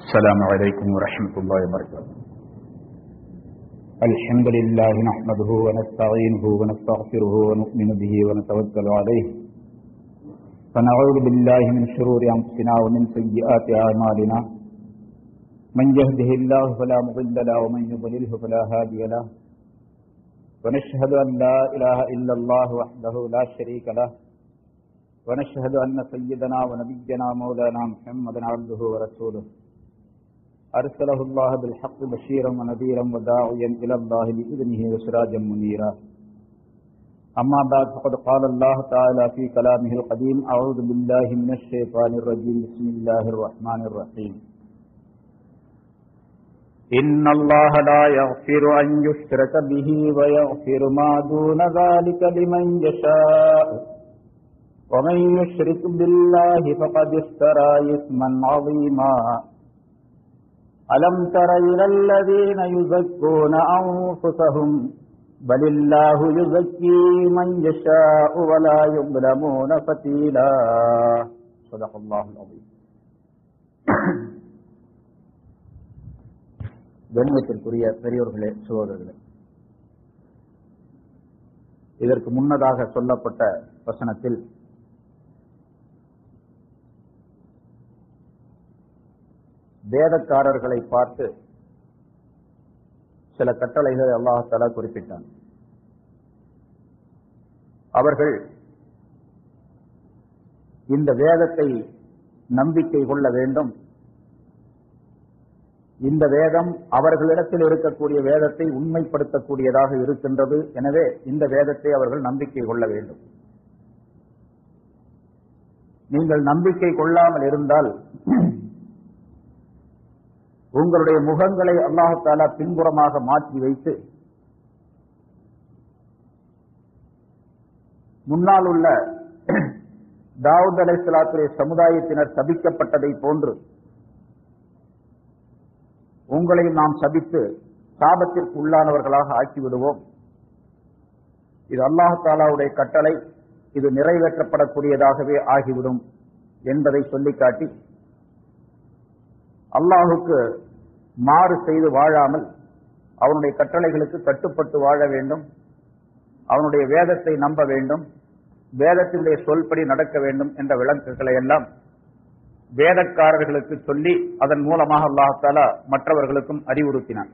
السلام عليكم ورحمة الله وبركاته. الحمد لله نحمده ونستعينه ونستغفره ونؤمن به ونتوكل عليه ونعوذ بالله من شرور أنفسنا ومن سيئات أعمالنا من يهده الله فلا مضل له ومن يضلله فلا هادي له ونشهد أن لا إله إلا الله وحده لا شريك له ونشهد أن سيدنا ونبينا مولانا محمدا عبده ورسوله أرسله الله بالحق بشيرا ونذيرا وداعيا إلى الله بإذنه وسراجا منيرا. أما بعد فقد قال الله تعالى في كلامه القديم: أعوذ بالله من الشيطان الرجيم، بسم الله الرحمن الرحيم. إن الله لا يغفر أن يشرك به ويغفر ما دون ذلك لمن يشاء ومن يشرك بالله فقد افترى إثما عظيما. ألم تر إلى الذين يزكون أنفسهم بل الله يزكي من يشاء ولا يظلمون فتيلا. صدق الله العظيم. கண்ணியத்திற்குரிய பெரியோர்களே, சகோதரர்களே, இதற்கு முன்னதாக சொல்லப்பட்ட வசனத்தில் வேதக்காரர்களை பார்த்து சில கட்டளைகளை அல்லாஹ் தஆலா குறிப்பிட்டான். அவர்கள் இந்த வேதத்தை நம்பிக்கை கொள்ள வேண்டும், இந்த வேதம் அவர்களிடத்தில் இருக்கக்கூடிய வேதத்தை உண்மைப்படுத்தக்கூடியதாக இருக்கின்றது, எனவே இந்த வேதத்தை அவர்கள் நம்பிக்கை கொள்ள வேண்டும். நீங்கள் நம்பிக்கை கொள்ளாமல் இருந்தால் உங்களுடைய முகங்களை அல்லாஹ் தஆலா பின்புறமாக மாற்றி வைத்து முன்னால் உள்ள தாவூத் அலைஹிஸ்ஸலாத்துடைய சமுதாயத்தினர் சபிக்கப்பட்டதை போன்று உங்களையும் நாம் சபித்து சாபத்திற்கு உள்ளானவர்களாக ஆக்கிவிடுவோம். இது அல்லாஹ் தஆலாவுடைய கட்டளை, இது நிறைவேற்றப்படக்கூடியதாகவே ஆகிவிடும் என்பதை சொல்லிக்காட்டி, அல்லாஹுக்கு மாறு செய்து வாழாமல் அவனுடைய கட்டளைகளுக்கு கட்டுப்பட்டு வாழ வேண்டும், அவனுடைய வேதத்தை நம்ப வேண்டும், வேதத்தினுடைய சொல்படி நடக்க வேண்டும் என்ற விளக்குகளை எல்லாம் வேதக்காரர்களுக்கு சொல்லி அதன் மூலமாக அல்லாஹ் தஆலா மற்றவர்களுக்கும் அறிவுறுத்தினான்.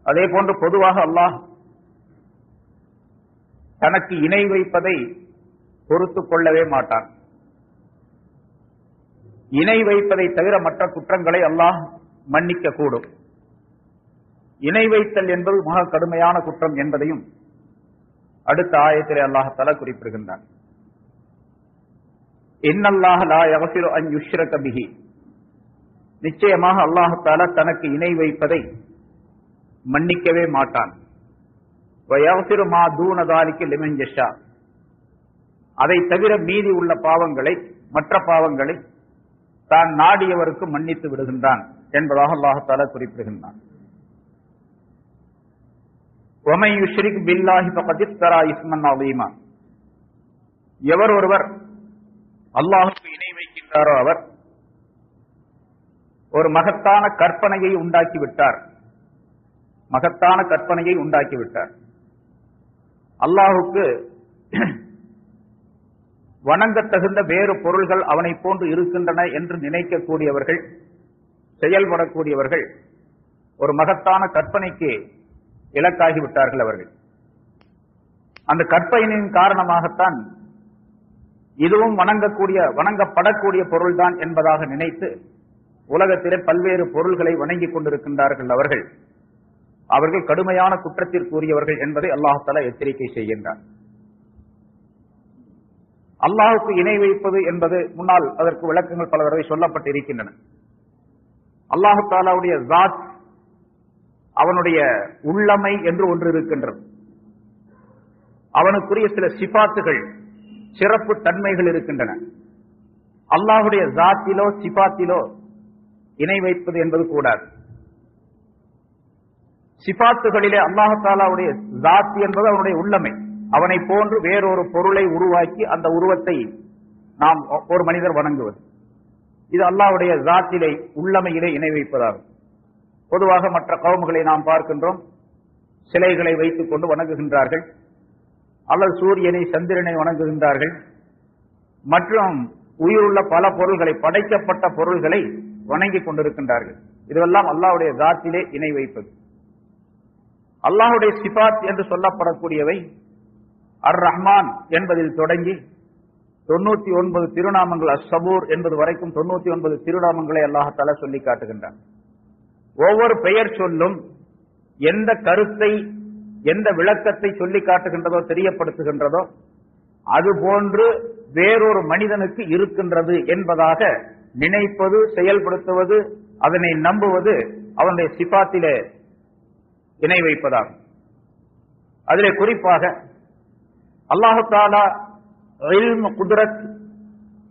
அதே போன்று பொதுவாக அல்லாஹ் தனக்கு இணை வைப்பதை பொறுத்துக் கொள்ளவே மாட்டான். இணை வைப்பதை தவிர மற்ற குற்றங்களை அல்லாஹ் மன்னிக்க கூடும். இணை வைத்தல் என்பது மிக கடுமையான குற்றம் என்பதையும் அடுத்த ஆயத்திலே அல்லாஹ் தஆலா குறிப்பிடுகின்றான். இன்னல்லாஹ லா யக்ஃபிரு அன் யுஷ்ரக பிஹி, நிச்சயமாக அல்லாஹ் தஆலா தனக்கு இணை வைப்பதை மன்னிக்கவே மாட்டான். வ யக்ஃபிரு மா தூன ذلك லிமன் யஷா, அதை தவிர மீதி உள்ள பாவங்களை, மற்ற பாவங்களை தான் நாடியவருக்கு மன்னித்து விடுகின்றான் என்பதாக அல்லாஹ் தஆலா குறிப்பிடுகின்றான். وَمَن يُشْرِكْ بِاللَّهِ فَقَدِ افْتَرَى إِثْمًا عَظِيمًا, எவர் ஒருவர் அல்லாஹ்வுக்கு இணை வைக்கின்றாரோ அவர் ஒரு மகத்தான கற்பனையை உண்டாக்கிவிட்டார். மகத்தான கற்பனையை உண்டாக்கிவிட்டார். அல்லாஹ்வுக்கு வணங்கத் தகுந்த வேறு பொருள்கள் அவனை போன்று இருக்கின்றன என்று நினைக்கக்கூடியவர்கள், செயல்படக்கூடியவர்கள் ஒரு மகத்தான கற்பனைக்கு இலக்காகிவிட்டார்கள். அவர்கள் அந்த கற்பனையின் காரணமாகத்தான் இதுவும் வணங்கப்படக்கூடிய பொருள்தான் என்பதாக நினைத்து உலகத்திலே பல்வேறு பொருள்களை வணங்கிக் கொண்டிருக்கின்றார்கள். அவர்கள் கடுமையான குற்றத்திற்குரியவர்கள் என்பதை அல்லாஹ் தஆலா எச்சரிக்கை செய்கின்றார். அல்லாஹுக்கு இணை வைப்பது என்பது முன்னால் அதற்கு விளக்கங்கள் பல தடவை சொல்லப்பட்டு இருக்கின்றன. அல்லாஹு தஆலாவுடைய ஸாத், அவனுடைய உள்ளமை என்று ஒன்று இருக்கின்றது. அவனுக்குரிய சில சிபாத்துகள், சிறப்பு தன்மைகள் இருக்கின்றன. அல்லாஹுடைய ஸாத்திலோ சிபாத்திலோ இணை வைப்பது என்பது கூடாது. சிபாத்துகளிலே அல்லாஹு தஆலாவுடைய ஸாத் என்பது அவனுடைய உள்ளமை. அவனை போன்று வேறொரு பொருளை உருவாக்கி அந்த உருவத்தை நாம் ஒரு மனிதர் வணங்குவது. இது அல்லாஹ்வுடைய ஜாத்திலே உள்ளமையிலே இணை வைப்பதாகும். பொதுவாக மற்ற கவும்களை நாம் பார்க்கின்றோம், சிலைகளை வைத்துக் கொண்டு வணங்குகின்றார்கள், அல்லது சூரியனை சந்திரனை வணங்குகின்றார்கள், மற்றும் உயிருள்ள பல பொருள்களை, படைக்கப்பட்ட பொருள்களை வணங்கிக் கொண்டிருக்கின்றார்கள். இதுவெல்லாம் அல்லாஹ்வுடைய ஜாத்திலே இணை வைப்பது. அல்லாஹ்வுடைய சிபாத் என்று சொல்லப்படக்கூடியவை அர் ரஹ்மான் என்பதில் தொடங்கி 99 திருநாமங்கள், அஸ்ஸபூர் என்பது வரைக்கும் 99 திருநாமங்களை அல்லாஹ் தஆலா சொல்லி காட்டுகின்றான். ஒவ்வொரு பெயர் சொல்லும் எந்த கருத்தை, எந்த விளக்கத்தை சொல்லி காட்டுகின்றதோ, தெரியப்படுத்துகின்றதோ, அதுபோன்று வேறொரு மனிதனுக்கு இருக்கின்றது என்பதாக நினைப்பது, செயல்படுத்துவது, அதனை நம்புவது அவனுடைய சிபாத்திலே இணை வைப்பதாகும். அதிலே குறிப்பாக அல்லாஹ் தஆலா இல்ம், குத்ரத்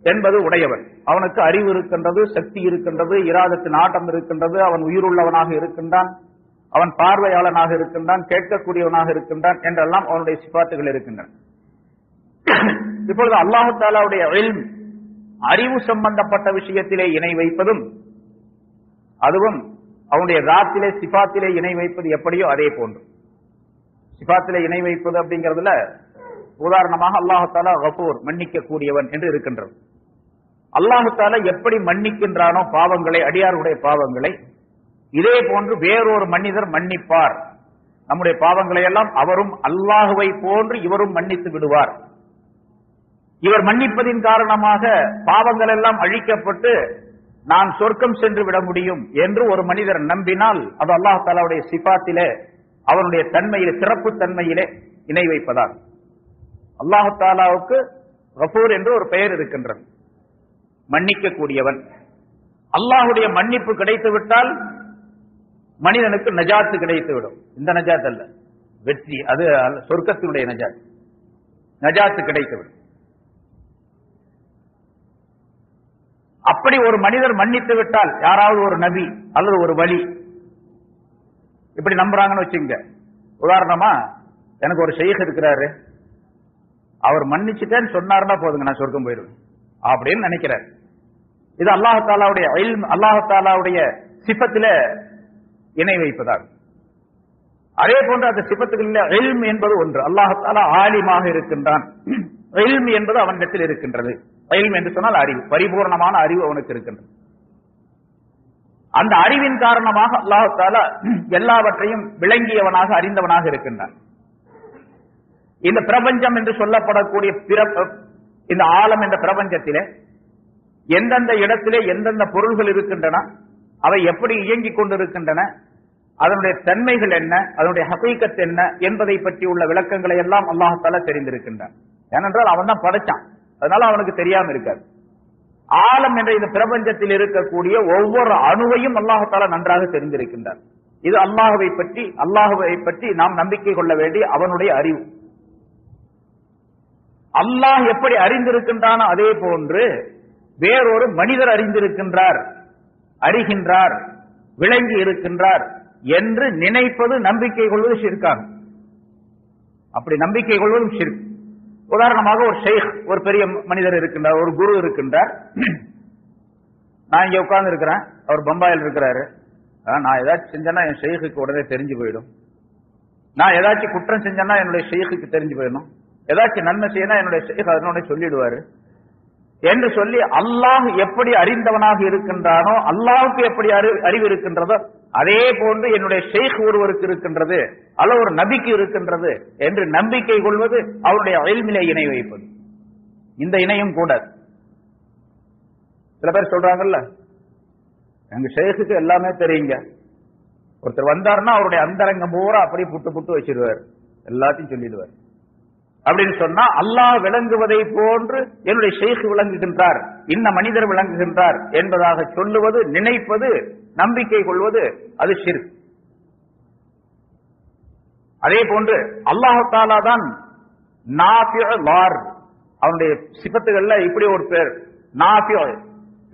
என்பது உடையவன். அவனுக்கு அறிவு இருக்கின்றது, சக்தி இருக்கின்றது, இராதத்தின் ஆட்டம் இருக்கின்றது, அவன் உயிருள்ளவனாக இருக்கின்றான், அவன் பார்வையாளனாக இருக்கின்றான், கேட்கக்கூடியவனாக இருக்கின்றான் என்றெல்லாம் அவனுடைய சிபாத்துகள் இருக்கின்றன. இப்பொழுது அல்லாஹ் தஆலாவுடைய இல்ம், அறிவு சம்பந்தப்பட்ட விஷயத்திலே இணை வைப்பதும், அதுவும் அவனுடைய ராத்திலே சிபாத்திலே இணை வைப்பது எப்படியோ அதே போன்று. சிபாத்திலே இணை வைப்பது அப்படிங்கிறதுல உதாரணமாக அல்லாஹ் தஆலா கஃபூர், மன்னிக்க கூடியவன் என்று இருக்கின்றது. அல்லாஹ் தஆலா எப்படி மன்னிக்கின்றானோ பாவங்களை, அடியாருடைய பாவங்களை, இதே போன்று வேறொரு மனிதர் மன்னிப்பார். நம்முடைய பாவங்களை எல்லாம் அவரும் அல்லாஹுவை போன்று இவரும் மன்னித்து விடுவார். இவர் மன்னிப்பதின் காரணமாக பாவங்கள் எல்லாம் அழிக்கப்பட்டு நான் சொர்க்கம் சென்று விட முடியும் என்று ஒரு மனிதர் நம்பினால் அது அல்லாஹ் தஆலாவுடைய சிபாத்திலே, அவனுடைய தன்மையிலே, சிறப்பு தன்மையிலே இணை வைப்பதால். அல்லாஹ் தஆலாவுக்கு கஃபூர் என்று ஒரு பெயர் இருக்கின்றது, மன்னிக்க கூடியவன். அல்லாஹ்வுடைய மன்னிப்பு கிடைத்து விட்டால் மனிதனுக்கு நஜாத்து கிடைத்துவிடும். இந்த நஜாத் அல்ல, வெற்றி, அது சொர்க்கத்தினுடைய நஜாத், நஜாத்து கிடைத்துவிடும். அப்படி ஒரு மனிதர் மன்னித்து விட்டால், யாராவது ஒரு நபி அல்லது ஒரு வலி இப்படி நம்புறாங்கன்னு வச்சுங்க. உதாரணமா, எனக்கு ஒரு ஷைக் இருக்கிறாரு, அவர் மன்னிச்சுட்டேன்னு சொன்னாருன்னா போதுங்க, நான் சொர்க்கம் போயிடுவேன் அப்படின்னு நினைக்கிறார். இது அல்லாஹ் தஆலாவுடைய இல்ம், அல்லாஹ் தஆலாவுடைய சிஃபத்திலே இணை வைப்பதாகும். அதே போன்று அந்த சிஃபத்துகளில் இல்ம் என்பது ஒன்று. அல்லாஹ் தஆலா ஆலிமாக இருக்கின்றான், இல்ம் என்பது அவனிடத்தில் இருக்கின்றது. இல்ம் என்று சொன்னால் அறிவு, பரிபூர்ணமான அறிவு அவனுக்கு இருக்கின்றது. அந்த அறிவின் காரணமாக அல்லாஹ் தஆலா எல்லாவற்றையும் விளங்கியவனாக, அறிந்தவனாக இருக்கின்றான். இந்த பிரபஞ்சம் என்று சொல்லப்படக்கூடிய இந்த ஆலம் என்ற பிரபஞ்சத்திலே எந்தெந்த இடத்திலே எந்தெந்த பொருள்கள் இருக்கின்றன, அவை எப்படி இயங்கிக் கொண்டிருக்கின்றன, அதனுடைய தன்மைகள் என்ன, அதனுடைய ஹகீகத் என்ன என்பதை பற்றி உள்ள விளக்கங்களை எல்லாம் அல்லாஹ் தஆலா தெரிந்திருக்கின்றான். ஏனென்றால் அவன் தான் படைச்சான், அதனால அவனுக்கு தெரியாம இருக்காது. ஆலம் என்ற இந்த பிரபஞ்சத்தில் இருக்கக்கூடிய ஒவ்வொரு அணுவையும் அல்லாஹ் தஆலா நன்றாக தெரிந்திருக்கின்றான். இது அல்லாஹுவை பற்றி நாம் நம்பிக்கை கொள்ள வேண்டிய அவனுடைய அறிவு. அல்லாஹ் எப்படி அறிந்திருக்கின்றானோ அதே போன்று வேறொரு மனிதர் அறிந்திருக்கின்றார், அறிகின்றார், விளங்கி இருக்கின்றார் என்று நினைப்பது, நம்பிக்கை கொள்வது ஷிர்காகும். அப்படி நம்பிக்கை கொள்வதும் ஷிர்க். உதாரணமாக ஒரு ஷேக், ஒரு பெரிய மனிதர் இருக்கின்றார், ஒரு குரு இருக்கின்றார். நான் இங்க உட்கார்ந்து இருக்கிறேன், அவர் பம்பாயில் இருக்கிறாரு. நான் ஏதாச்சும் செஞ்சேன்னா என் ஷேக்குக்கு உடனே தெரிஞ்சு போயிடும். நான் ஏதாச்சும் குற்றம் செஞ்சேன்னா என்னுடைய ஷேக்குக்கு தெரிஞ்சு போயிடணும். ஏதாச்சும் நன்மை செய்யணும் என்னுடைய ஷேக் அதனோட சொல்லிடுவாரு என்று சொல்லி அல்லாஹ் எப்படி அறிந்தவனாக இருக்கின்றானோ, அல்லாஹுக்கு எப்படி அறிவு இருக்கின்றதோ அதே போன்று என்னுடைய ஷேக் ஒருவருக்கு இருக்கின்றது, அல்ல ஒரு நபிக்கு இருக்கின்றது என்று நம்பிக்கை கொள்வது அவருடைய இல்மிலே இணை வைப்பது. இந்த இணையும் கூட சில பேர் சொல்றாங்கல்ல, எங்க ஷேக்குக்கு எல்லாமே தெரியுங்க, ஒருத்தர் வந்தாருன்னா அவருடைய அந்தரங்கம் பூரா அப்படியே புட்டு புட்டு வச்சிருவார், எல்லாத்தையும் சொல்லிடுவார் அப்படின்னு சொன்னா, அல்லாஹ் விளங்குவதை போன்று என்னுடைய ஷேக் விளங்குகின்றார், இன்ன மனிதர் விளங்குகின்றார் என்பதாக சொல்லுவது, நினைப்பது, நம்பிக்கை கொள்வது அது ஷிர்க். அதே போன்று அல்லாஹ் தஆலா தான் நாஃபிஉ லார், அவனுடைய சிஃபத்துகள்ல இப்படி ஒரு பேர், நாஃபிஉ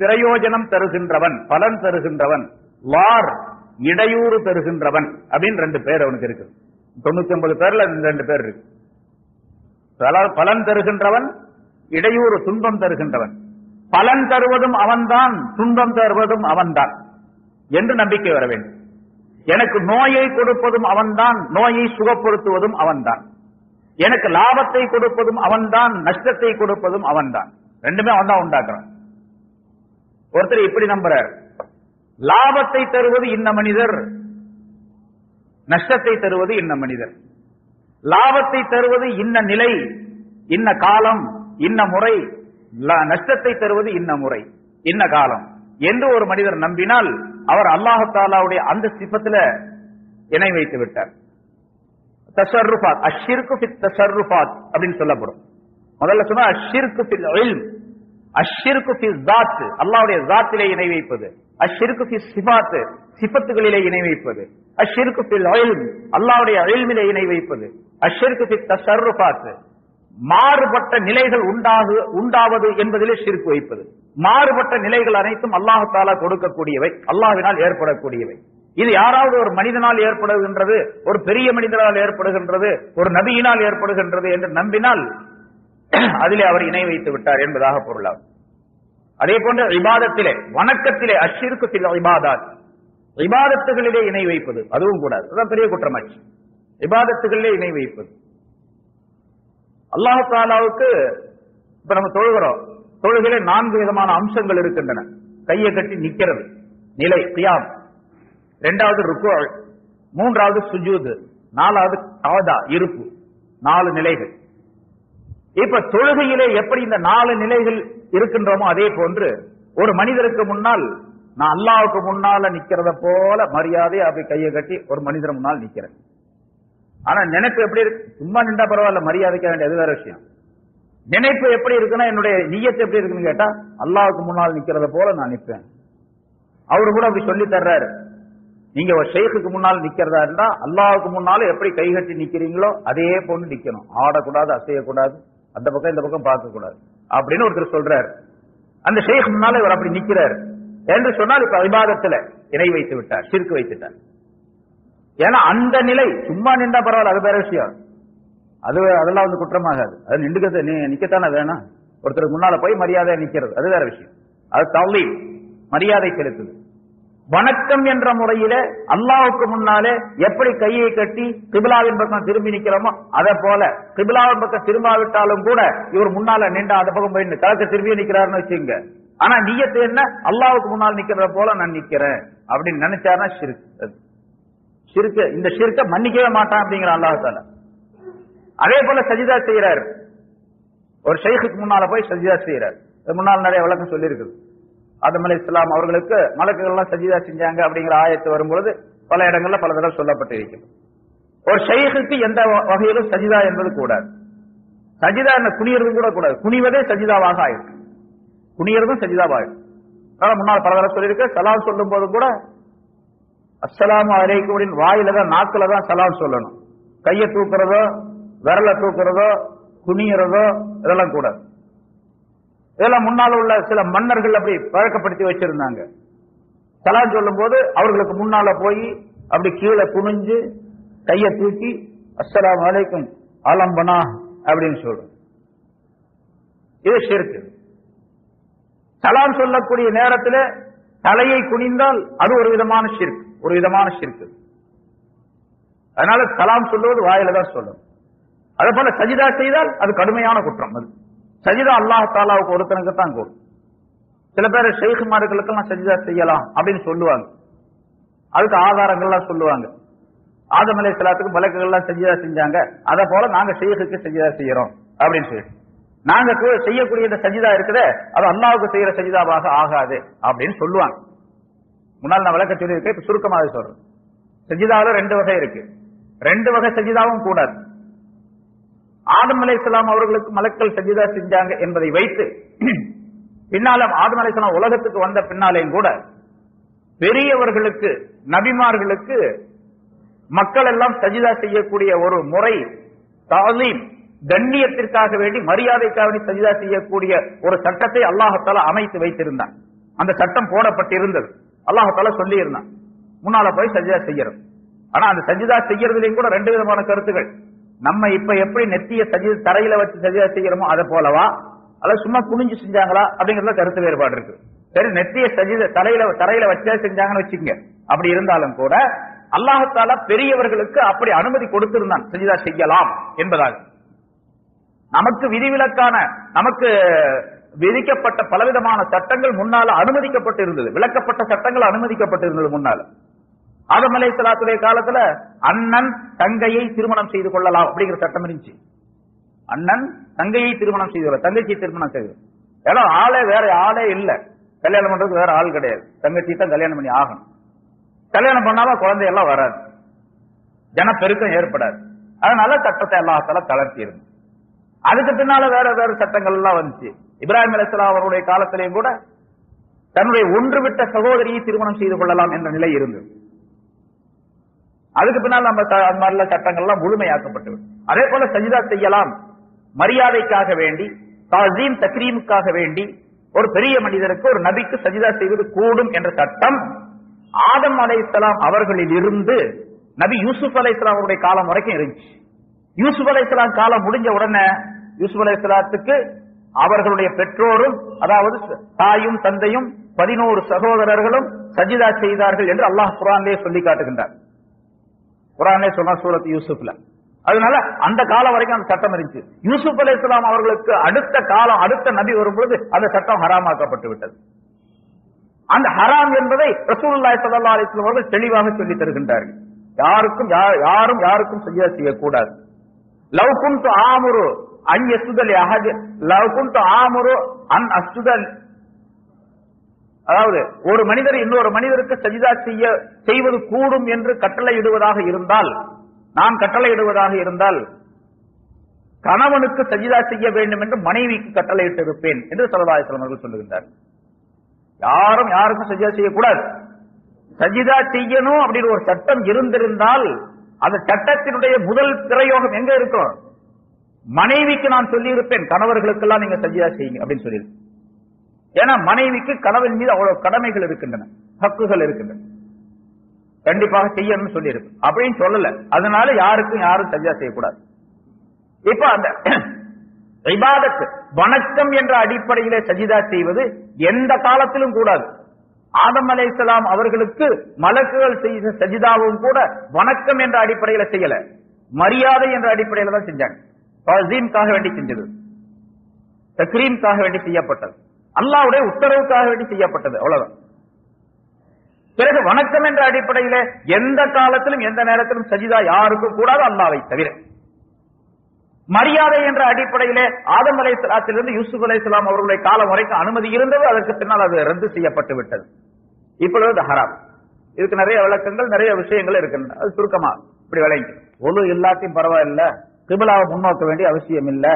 பிரயோஜனம் தருகின்றவன், பலன் தருகின்றவன், லார் இடையூறு தருகின்றவன் அப்படின்னு 2 பேர் அவனுக்கு இருக்கு. 99 பேர்ல 2 பேர் இருக்கு. பலன் தருகின்றவன், இடையூறு துன்பம் தருகின்றவன். பலன் தருவதும் அவன்தான், துன்பம் தருவதும் அவன்தான் என்று நம்பிக்கை வர வேண்டும். எனக்கு நோயை கொடுப்பதும் அவன்தான், நோயை சுகப்படுத்துவதும் அவன்தான். எனக்கு லாபத்தை கொடுப்பதும் அவன்தான், நஷ்டத்தை கொடுப்பதும் அவன்தான். ரெண்டுமே அவன்தான் உண்டாக்குறான். ஒருத்தர் இப்படி நம்புறார், லாபத்தை தருவது இன்ன மனிதர், நஷ்டத்தை தருவது இன்ன மனிதர். லாபத்தை தருவது இன்ன நிலை, இன்ன காலம், இன்ன முறை. நஷ்டத்தை தருவது இன்ன முறை, இன்ன காலம் என்று ஒரு மனிதர் நம்பினால் அவர் அல்லாஹ் தஆலாவுடைய அந்த சிஃபத்துல இணை வைத்து விட்டார். தஸர்ருஃபாத், அஷ்ஷிர்கு ஃபித் தஸர்ருஃபாத் அப்படின்னு சொல்லப்படும். முதல்ல சொன்னா அஷ்ஷிர்கு ஃபில் இல்ம், அஷ்ஷிர்கு ஃபில் ஸாத், அல்லாஹ்வுடைய ஸாத்திலே இணை வைப்பது. அஷ்ஷிர்கு ஃபிஸ் சிஃபாத், சிஃபத்துகளிலே இணை வைப்பது. அஷ்ஷிர்கு ஃபில் இல்ம், அல்லாஹ்வுடைய இல்மிலே இணை வைப்பது. அஷ்ஷிர்கு ஃபித் தஸர்ருஃபாத், மாறுபட்ட நிலைகள் உண்டாவது என்பதிலே ஷிர்க் வைப்பது. மாறுபட்ட நிலைகள் அனைத்தும் அல்லாஹ் தஆலா கொடுக்கக்கூடியவை, அல்லாஹ்வினால் ஏற்படக்கூடியவை. இது யாராவது ஒரு மனிதனால் ஏற்படுகின்றது, ஒரு பெரிய மனிதனால் ஏற்படுகின்றது, ஒரு நபியினால் ஏற்படுகின்றது என்று நம்பினால் அதிலே அவர் இணை வைத்து விட்டார் என்பதாக பொருளாகும். அதே போன்ற இபாதத்திலே, வணக்கத்திலே அஷ்ஷிர்கு ஃபில் இபாதத், இபாதத்துகளிலே இணை வைப்பது அதுவும் கூடாது. அதான் பெரிய குற்றமாச்சு, இபாதத்துகளிலே இணை வைப்பது. அல்லாஹ் தஆலாவுக்கு இப்ப நம்ம தொழுகிறோம், தொழுகையில 4 விதமான அம்சங்கள் இருக்கின்றன. கையை கட்டி நிக்கிறது நிலை கியாம், இரண்டாவது ருக்கு, மூன்றாவது சுஜூத், நாலாவது கஅதா இருப்பு. 4 நிலைகள். இப்ப தொழுகையிலே எப்படி இந்த 4 நிலைகள் இருக்கின்றோமோ அதே போன்று ஒரு மனிதருக்கு முன்னால் நான் அல்லாஹ்வுக்கு முன்னால நிக்கிறத போல மரியாதை அப்படி கையை கட்டி ஒரு மனிதர் முன்னால் நிக்கிறேன். ஆனா நினைப்பு எப்படி இருக்கு? சும்மா நின்றா பரவாயில்ல, மரியாதைக்க வேண்டிய அது வேற விஷயம். நினைப்பு எப்படி இருக்குன்னா, என்னுடைய நியத்து எப்படி இருக்குன்னு கேட்டா அல்லாஹ்வுக்கு முன்னால் நிக்கிறத போல நான் நிற்பேன். அவரு கூட அப்படி சொல்லி தர்றாரு, நீங்க ஒரு ஷேக்குக்கு முன்னால் நிக்கிறதா இருந்தா அல்லாஹ்வுக்கு முன்னால எப்படி கை கட்டி நிக்கிறீங்களோ அதே போன்று நிக்கணும். ஆடக்கூடாது, அசையக்கூடாது, அந்த பக்கம் இந்த பக்கம் பார்க்க கூடாது அப்படின்னு ஒருத்தர் சொல்றாரு. அந்த ஷேக் முன்னால இவர் அப்படி நிக்கிறார் என்று சொன்னால் இப்ப இபாதத்துல இணை வைத்து விட்டார், ஷிர்க் வைத்துட்டார். ஏன்னா அந்த நிலை சும்மா நின்றா பரவாயில்ல, அது வேற விஷயம். அதெல்லாம் வந்து குற்றமாகாது. அது நிக்கத்தானே வேணாம். ஒருத்தருக்கு முன்னால போய் மரியாதை நிக்கிறது அது வேற விஷயம். அது தவ்லீ, மரியாதை செலுத்துது. வணக்கம் என்ற முறையில அல்லாஹ்வுக்கு முன்னாலே எப்படி கையை கட்டி கிபிலாவின் பக்கம் திரும்பி நிக்கிறோமோ அதே போல கிபிலாவின் பக்கம் திரும்பாவிட்டாலும் கூட இவர் முன்னால நின்றா அந்த பக்கம் போய் கிழக்கு திரும்பி நிக்கிறாருன்னு வச்சுங்க. ஆனா நியத்து என்ன, அல்லாஹ்வுக்கு முன்னால் நிக்கிறத போல நான் நிக்கிறேன் அப்படின்னு நினைச்சாருன்னா ஷிர்க். இந்த ஷிர்க்கை மன்னிக்கவே மாட்டான் அப்படிங்கிற அல்லாஹ் தஆலா. அதே போல சஜிதா செய்யறாரு. ஒரு ஷைഖுக்கு முன்னால போய் சஜிதா செய்யறாரு. முன்னால் நிறைய விளக்கம் சொல்லி இருக்குது. ஆதம் அலைஹிஸ்ஸலாம் அவர்களுக்கு மலக்குகள் எல்லாம் சஜிதா செஞ்சாங்க அப்படிங்கிற ஆயத்து வரும்பொழுது பல இடங்கள்ல பல தடவை சொல்லப்பட்டு இருக்கிறது. ஒரு ஷைഖுக்கு எந்த வகையிலும் சஜிதா என்பது கூடாது. சஜிதா என்ன குனியறது கூட கூடாது. குனிவதே சஜிதாவாக ஆயிருக்கு, குனியறதும் சஜிதாவாயிருக்கு. அதனால முன்னால் பல தடவை சொல்லியிருக்கு. சலாம் சொல்லும் போது கூட அஸ்ஸலாமு அலைக்கும் வாயில தான், நாக்குல தான் சலாம் சொல்லணும். கையை தூக்குறதோ விரல தூக்குறதோ குனியறதோ இதெல்லாம் கூடாது. இதெல்லாம் முன்னால உள்ள சில மன்னர்கள் அப்படி பழக்கப்படுத்தி வச்சிருந்தாங்க. சலாம் சொல்லும் போது அவர்களுக்கு முன்னால போய் அப்படி கீழே குனிஞ்சு கையை தூக்கி அஸ்ஸலாமு அலைக்கும் ஆலம்பனா அப்படின்னு சொல்றோம். இது ஷிர்க். சலாம் சொல்லக்கூடிய நேரத்தில் தலையை குனிந்தால் அது ஒரு விதமான ஷிர்க், ஒரு விதமான ஷிர்க். அதனால சலாம் சொல்லுவது வாயில தான் சொல்லணும். அதே போல சஜிதா செய்தால் அது கடுமையான குற்றம். அது சஜிதா அல்லாஹ் தஆலாவுக்கு ஒருத்தனுக்கு தான் கூடும். சில பேர் ஷைഖுமார்களுக்கெல்லாம் சஜிதா செய்யலாம் அப்படின்னு சொல்லுவாங்க. அதுக்கு ஆதாரங்கள்லாம் சொல்லுவாங்க. ஆதம் அலைஹிஸ்ஸலாத்துக்கு மலக்குகள்லாம் சஜிதா செஞ்சாங்க, அதே போல நாங்க ஷைഖுக்கு சஜிதா செய்யறோம் அப்படின்னு சொல்லி. நாங்க செய்யக்கூடிய இந்த சஜிதா இருக்குதே அது அல்லாஹ்வுக்கு செய்யற சஜிதாவாக ஆகாது அப்படின்னு சொல்லுவாங்க. முன்னால் நான் விளக்க சொல்லியிருக்கேன், இப்ப சுருக்கமாக சொல்றேன். சஜிதாவில் 2 வகை இருக்கு. 2 வகை சஜிதாவும் கூடாது. ஆதம் அலைஹிஸ்ஸலாம் அவர்களுக்கு மலக்கள் சஜிதா செஞ்சாங்க என்பதை வைத்து பின்னால ஆதம் அலைஹிஸ்ஸலாம் உலகத்துக்கு வந்த பின்னாலேயும் கூட பெரியவர்களுக்கு, நபிமார்களுக்கு மக்கள் எல்லாம் சஜிதா செய்யக்கூடிய ஒரு முறை, தாலீம், கண்ணியத்திற்காக வேண்டி மரியாதைக்காக வேண்டி சஜிதா செய்யக்கூடிய ஒரு சட்டத்தை அல்லாஹ் தஆலா அமைத்து வைத்திருந்தான். அந்த சட்டம் போடப்பட்டிருந்தது. அல்லாஹ் தஆலா சொல்லி இருந்தான் முன்னால போய் சஜிதா செய்யறது. ஆனா அந்த சஜிதா செய்யறதுலயும் கூட 2 விதமான கருத்துகள். நம்ம இப்ப எப்படி நெத்திய தரையில வச்சு சஜிதா செய்யறோமோ அதை போலவா, அல்ல சும்மா குனிஞ்சு செஞ்சாங்களா அப்படிங்கறதுல கருத்து வேறுபாடு இருக்கு. சரி, நெத்திய தரையில வச்சா செஞ்சாங்கன்னு வச்சுக்கோங்க. அப்படி இருந்தாலும் கூட அல்லாஹ் தஆலா பெரியவர்களுக்கு அப்படி அனுமதி கொடுத்திருந்தான் சஜிதா செய்யலாம் என்பதாக. நமக்கு விதிவிலக்கான, நமக்கு விதிக்கப்பட்ட பலவிதமான சட்டங்கள் முன்னால அனுமதிக்கப்பட்டு இருந்தது, விளக்கப்பட்ட சட்டங்கள் அனுமதிக்கப்பட்டு இருந்தது முன்னால. ஆதம் அலைஹிஸ்ஸலாத்துடைய காலத்துல அண்ணன் தங்கையை திருமணம் செய்து கொள்ளலாம் அப்படிங்கிற சட்டம் இருந்துச்சு. அண்ணன் தங்கையை திருமணம் செய்து கொள்ள, தங்கச்சி திருமணம் செய்து, ஏன்னா வேற ஆளே இல்ல, கல்யாணம் பண்றதுக்கு வேற ஆள் கிடையாது, தங்கச்சி தான் கல்யாணம் பண்ணி ஆகணும். கல்யாணம் பண்ணாம குழந்தையெல்லாம் வராது, ஜனப்பெருக்கம் ஏற்படாது. அதனால சட்டத்தை அல்லாஹ் தஆலா தளர்த்தி இருந்து, அதுக்கு பின்னால வேற வேற சட்டங்கள் எல்லாம் வந்துச்சு. இப்ராஹிம் அலைஹிஸ்ஸலாம் அவருடைய காலத்திலேயும் கூட தன்னுடைய ஒன்று விட்ட சகோதரியை திருமணம் செய்து கொள்ளலாம் என்ற நிலை இருந்தது. அதுக்கு பின்னால் நம்ம அந்த மாதிரி சட்டங்கள்லாம் முழுமையாக்கப்பட்டு, அதே போல சஜிதா செய்யலாம் மரியாதைக்காக வேண்டி, தாசீம் தக்ரீமுக்காக வேண்டி ஒரு பெரிய மனிதருக்கு, ஒரு நபிக்கு சஜிதா செய்வது கூடும் என்ற சட்டம் ஆதம் அலைஹிஸ்ஸலாம் அவர்களில் இருந்து நபி யூசுப் அலைஹிஸ்ஸலாம் அவருடைய காலம் வரைக்கும் இருந்துச்சு. யூசுப் அலைஹிஸ்ஸலாம் காலம் முடிஞ்ச உடனே யூசுப் அலைஹிஸ்ஸலாத்துக்கு அவர்களுடைய பெற்றோரும், அதாவது தாயும் தந்தையும் 11 சகோதரர்களும் சஜிதா செய்தார்கள் என்று அல்லாஹ் குர்ஆனிலே சொல்லி காட்டுகின்றார். குர்ஆனே சொன்ன சூரத் யூசுப்ல. அதனால அந்த காலம் வரைக்கும் அந்த சட்டம் இருந்துச்சு. யூசுப் அலைஹிஸ்ஸலாம் அவர்களுக்கு அடுத்த காலம், அடுத்த நபி வரும்பொழுது அந்த சட்டம் ஹராமாக்கப்பட்டு விட்டது. அந்த ஹராம் என்பதை ரசூலுல்லாஹி ஸல்லல்லாஹு அலைஹி வஸல்லம் அவர்கள் தெளிவாக சொல்லி தருகின்றார்கள். யாரும் யாருக்கும் சஜிதா செய்யக்கூடாது. லவ் குன்து ஆமுரு அன் யஸ்ஜுத லி அஹத், லவ் குன்து ஆமுரு அன் அஸ்ஜுத, அதாவது ஒரு மனிதர் இன்னொரு மனிதருக்கு சஜிதா செய்வது கூடும் என்று கட்டளையிடுவதாக இருந்தால், நான் கட்டளையிடுவதாக இருந்தால் கணவனுக்கு சஜிதா செய்ய வேண்டும் என்று மனைவிக்கு கட்டளையிட்டு இருப்பேன் என்று ஸல்லல்லாஹு அலைஹி வஸல்லம் அவர்கள் சொல்லுகின்றார். யாரும் யாருக்கும் சஜிதா செய்யக்கூடாது. சஜிதா செய்யணும் அப்படின்னு ஒரு சட்டம் இருந்திருந்தால் அந்த சட்டத்தினுடைய முதல் பிரயோகம் எங்க இருக்கும்? மனைவிக்கு நான் சொல்லி இருப்பேன், கணவர்களுக்கெல்லாம் நீங்க சஜிதா செய்யுங்க அப்படின்னு சொல்லியிருக்கேன். ஏன்னா மனைவிக்கு கணவன் மீது அவ்வளவு கடமைகள் இருக்கின்றன, ஹக்குகள் இருக்கின்றன, கண்டிப்பாக செய்யணும்னு சொல்லி இருக்கு. அப்படின்னு சொல்லல, அதனால யாருக்கும் யாரும் சஜிதா செய்யக்கூடாது. இப்ப அந்த இபாதத் வணக்கம் என்ற அடிப்படையிலே சஜிதா செய்வது எந்த காலத்திலும் கூடாது. ஆதம் அலைஹிஸ்ஸலாம் அவர்களுக்கு மலக்குகள் செய்த சஜிதாவும் கூட வணக்கம் என்ற அடிப்படையில செய்யல, மரியாதை என்ற அடிப்படையில தான் செஞ்சாங்க. தஸீம்காக வேண்டி செஞ்சது, தக்ரீம்காக வேண்டி செய்யப்பட்டது, அல்லாஹ்வுடைய உத்தரவுக்காக வேண்டி செய்யப்பட்டது, அவ்வளவுதான். பிறகு வணக்கம் என்ற அடிப்படையில எந்த காலத்திலும் எந்த நேரத்திலும் சஜிதா யாருக்கும் கூடாது, அல்லாஹ்வை தவிர. மரியாதை என்ற அடிப்படையிலே ஆதம் அலைஹிஸ்ஸலாத்திலிருந்து யூசுப் அலைஹிஸ்ஸலாம் அவர்களுடைய காலம் வரைக்கும் அனுமதி இருந்தது, அதற்கு பின்னால் அது ரத்து செய்யப்பட்டு விட்டது. இப்பொழுது ஹராம். இதுக்கு நிறைய விளக்கங்கள், நிறைய விஷயங்கள் இருக்கின்றன. அது சுருக்கமா இப்படி விளங்கி, ஒழு எல்லாத்தையும் பரவாயில்ல, கிபிலாவை முன்னோக்க வேண்டிய அவசியம் இல்ல,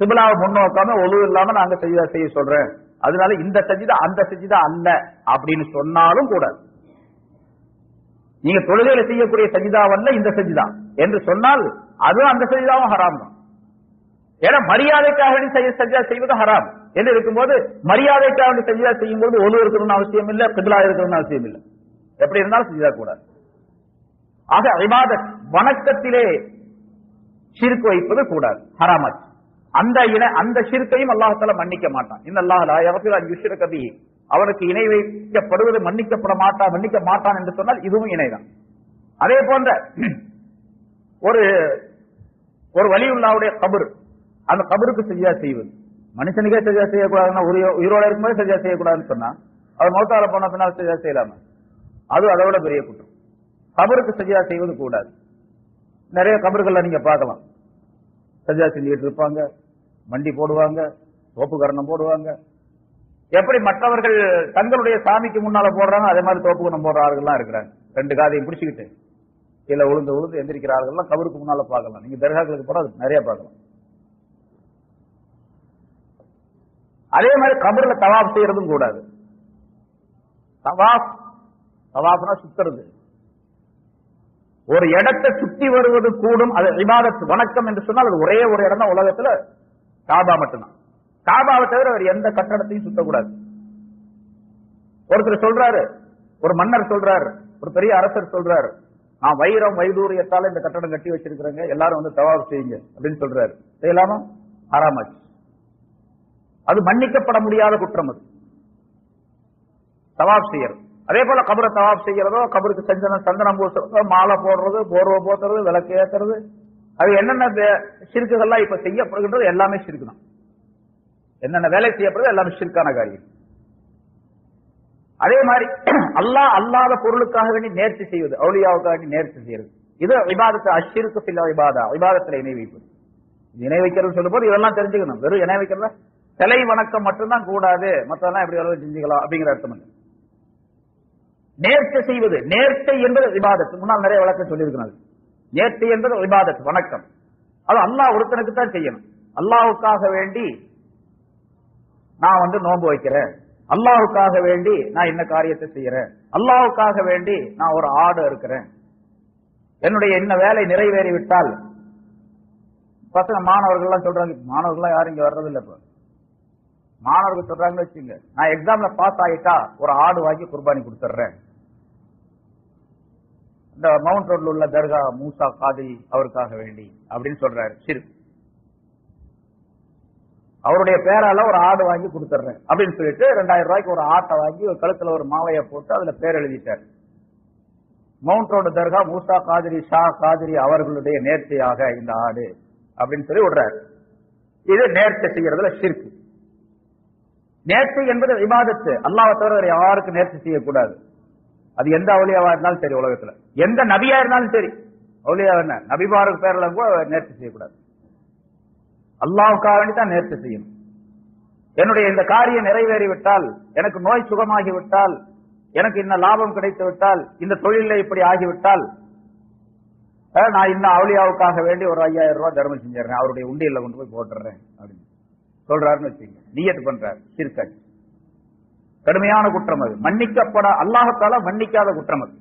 கிபிலாவை முன்னோக்காம ஒழு இல்லாம நாங்க சஜிதா செய்ய சொல்றேன், அதனால இந்த சஜிதா அந்த சஜிதா அல்ல அப்படின்னு சொன்னாலும் கூடாது. நீங்க தொழுகையில செய்யக்கூடிய சஜிதாவல்ல இந்த சஜிதா என்று சொன்னால் அதுவும் அந்த சஜிதாவும் ஹராம் தான். ஏன்னா மரியாதைக்காக வேண்டி சஜிதா செய்வது ஹராம் என்று இருக்கும்போது, மரியாதைக்காக வேண்டி சஜிதா செய்யும் போது ஒழு இருக்கணும்னு அவசியம் இல்ல, கிபிலா இருக்கணும்னு அவசியம் இல்ல, எப்படி இருந்தாலும் சஜிதா கூடாது. ஆக இபாதத் வணக்கத்திலே ஷிர்க் வைப்பது கூடாது, ஹராமாச்சு. அந்த ஷிர்க்கையும் அல்லாஹ் தஆலா மன்னிக்க மாட்டான். இன்னல்லாஹ் லா யக்ஃபிரு அன் யுஷ்ரக பிஹி, அவனுக்கு இணை வைக்கப்படுவது மன்னிக்க மாட்டான் என்று சொன்னால் இதுவும் இணைதான். அதே போன்ற ஒரு வலியுல்லாஹ்வுடைய கபர், அந்த கபருக்கு சஜிதா செய்வது, மனுஷனுக்கே சஜிதா செய்யக்கூடாதுன்னா, உயிரோட இருக்கும்போது சஜிதா செய்யக்கூடாதுன்னு சொன்னா அவர் மௌத்தால போன பின்னால் சஜிதா செய்யலாமா? அது அதை விட பெரிய குற்றம். கபருக்கு சஜிதா செய்வது கூடாது. நிறைய கபர்கள்ல நீங்க பார்க்கலாம், சஜிதா செஞ்சுட்டு இருப்பாங்க, மண்டி போடுவாங்க, தோப்பு கரணம் போடுவாங்க. எப்படி மற்றவர்கள் தங்களுடைய சாமிக்கு முன்னால போடுறாங்க, அதே மாதிரி தோப்பு கரணம் போடுற ஆளுகள்லாம் இருக்கிறாங்க. 2 காதையும் பிடிச்சுக்கிட்டு கீழே உளுந்து எந்திரிக்கிற ஆளுகள்லாம் கபருக்கு முன்னால பார்க்கலாம். நீங்க தர்காக்களுக்கு போற நிறைய பார்க்கலாம். அதே மாதிரி கபர்ல தவாப் செய்யறதும் கூடாது. தவாப்னா சுத்துறது, ஒரு இடத்தை சுத்தி வருவது கூடும். அது இபாதத் வணக்கம் என்று சொன்னால் அது ஒரே ஒரு இடம் தான் உலகத்துல, காபா மட்டும்தான். காபாவை தவிர அவர் எந்த கட்டடத்தையும் சுத்தக்கூடாது. ஒருத்தர் சொல்றாரு, ஒரு மன்னர் சொல்றாரு, ஒரு பெரிய அரசர் சொல்றாரு, நான் வைரம் வைடூரியத்தால இந்த கட்டடம் கட்டி வச்சிருக்கிறேங்க, எல்லாரும் வந்து தவாப் செய்யுங்க அப்படின்னு சொல்றாரு. செய்யலாமா? ஹராமாச்சு. அது மன்னிக்கப்பட முடியாத குற்றம். அது தவாப் செய்யறது. அதே போல கபரை தவாப் செய்யறதோ, கபருக்கு சந்தனம் பூசுறதோ, மாலை போடுறது, போர்வை போத்துறது, விளக்கு ஏத்துறது, அது என்னென்ன ஷிர்க்குகள்லாம் இப்ப செய்யப்படுகின்றது எல்லாமே ஷிர்க் தான். என்னென்ன வேலை செய்யப்படுறது எல்லாமே ஷிர்கான காரியம். அதே மாதிரி அல்லாஹ் அல்லாத பொருளுக்காக வேண்டி நேர்ச்சி செய்வது, அவுலியாவுக்காக வேண்டி நேர்ச்சி செய்யறது, இது இபாதத்து அஷ்ஷிருக்கு ஃபில் இபாதா, இபாதத்துல இணை வைப்பது. இணை வைக்கிறது சொல்லும் போது இதெல்லாம் தெரிஞ்சுக்கணும். வெறும் இணை வைக்கிறத சிலை வணக்கம் மட்டும்தான் கூடாது, மற்றதெல்லாம் எப்படி அளவு செஞ்சுக்கலாம் அப்படிங்கிற அர்த்தம் இல்லை. நேர்ச்சை செய்வது, நேர்ச்சை என்பது இபாதத்து. முன்னால் நிறைய விளக்கம் சொல்லியிருக்கிறது. நேர்ச்சை என்பது இபாதத்து, வணக்கம். அது அல்லாஹ் ஒருத்தனுக்கு தான் செய்யணும். அல்லாஹ்வுக்காக வேண்டி நான் நோன்பு வைக்கிறேன், அல்லாஹ்வுக்காக வேண்டி நான் என்ன காரியத்தை செய்யறேன், அல்லாஹ்வுக்காக வேண்டி நான் ஒரு ஆடு இருக்கிறேன், என்னுடைய என்ன வேலை நிறைவேறிவிட்டால், பசங்க மாணவர்கள் எல்லாம் சொல்றாங்க, மாணவர்கள் யாரும் இங்க வர்றது இல்ல. இப்ப மாணவர்கள் சொல்றாங்கன்னு வச்சுங்க, நான் எக்ஸாம்ல பாஸ் ஆகிட்டா ஒரு ஆடு வாங்கி குர்பானி கொடுத்துட்றேன். இந்த மவுண்ட் ரோட்ல உள்ள தர்கா மூசா காதி அவருக்காக வேண்டி அப்படின்னு சொல்றாரு. சரி, அவருடைய பேரால ஒரு ஆடு வாங்கி கொடுத்துட்றேன் அப்படின்னு சொல்லிட்டு 2000 ரூபாய்க்கு ஒரு ஆட்டை வாங்கி ஒரு கழுத்துல ஒரு மாலையை போட்டு அதுல பேர் எழுதிட்டார். மவுண்ட் ரோடு தர்கா மூசா காதிரி ஷா காதிரி அவர்களுடைய நேர்ச்சையாக இந்த ஆடு அப்படின்னு சொல்லி விடுறாரு. இது நேர்ச்சை செய்யறதுல ஷிர்க். நேர்ச்சை என்பது இபாதத்து. அல்லாஹ்வை தவிர யாருக்கும் நேர்ச்சை செய்யக்கூடாது. அது எந்த அவுலியாவா இருந்தாலும் சரி, உலகத்துல எந்த நபியா இருந்தாலும் சரி, அவுலியா என்ன நபிமாருக்கு பேர்ல நேர்ச்சை செய்யக்கூடாது. அல்லாஹ்வுக்காக வேண்டி தான் நேர்ச்சை செய்யணும். என்னுடைய இந்த காரியம் நிறைவேறிவிட்டால், எனக்கு நோய் சுகமாகிவிட்டால், எனக்கு இன்ன லாபம் கிடைத்து விட்டால், இந்த தொழில இப்படி ஆகிவிட்டால், நான் இன்னும் அவுலியாவுக்காக வேண்டி ஒரு 5000 ரூபாய் தர்மம் செஞ்சிடறேன், அவருடைய உண்டியல்ல கொண்டு போய் போட்டுறேன் அப்படின்னு சொல்றாருன்னு வச்சுங்க. நியத் பண்றாரு. ஷிர்க், கடுமையான குற்றம். அது மன்னிக்கப்பட அல்லாஹ்வால மன்னிக்காத குற்றம் அது.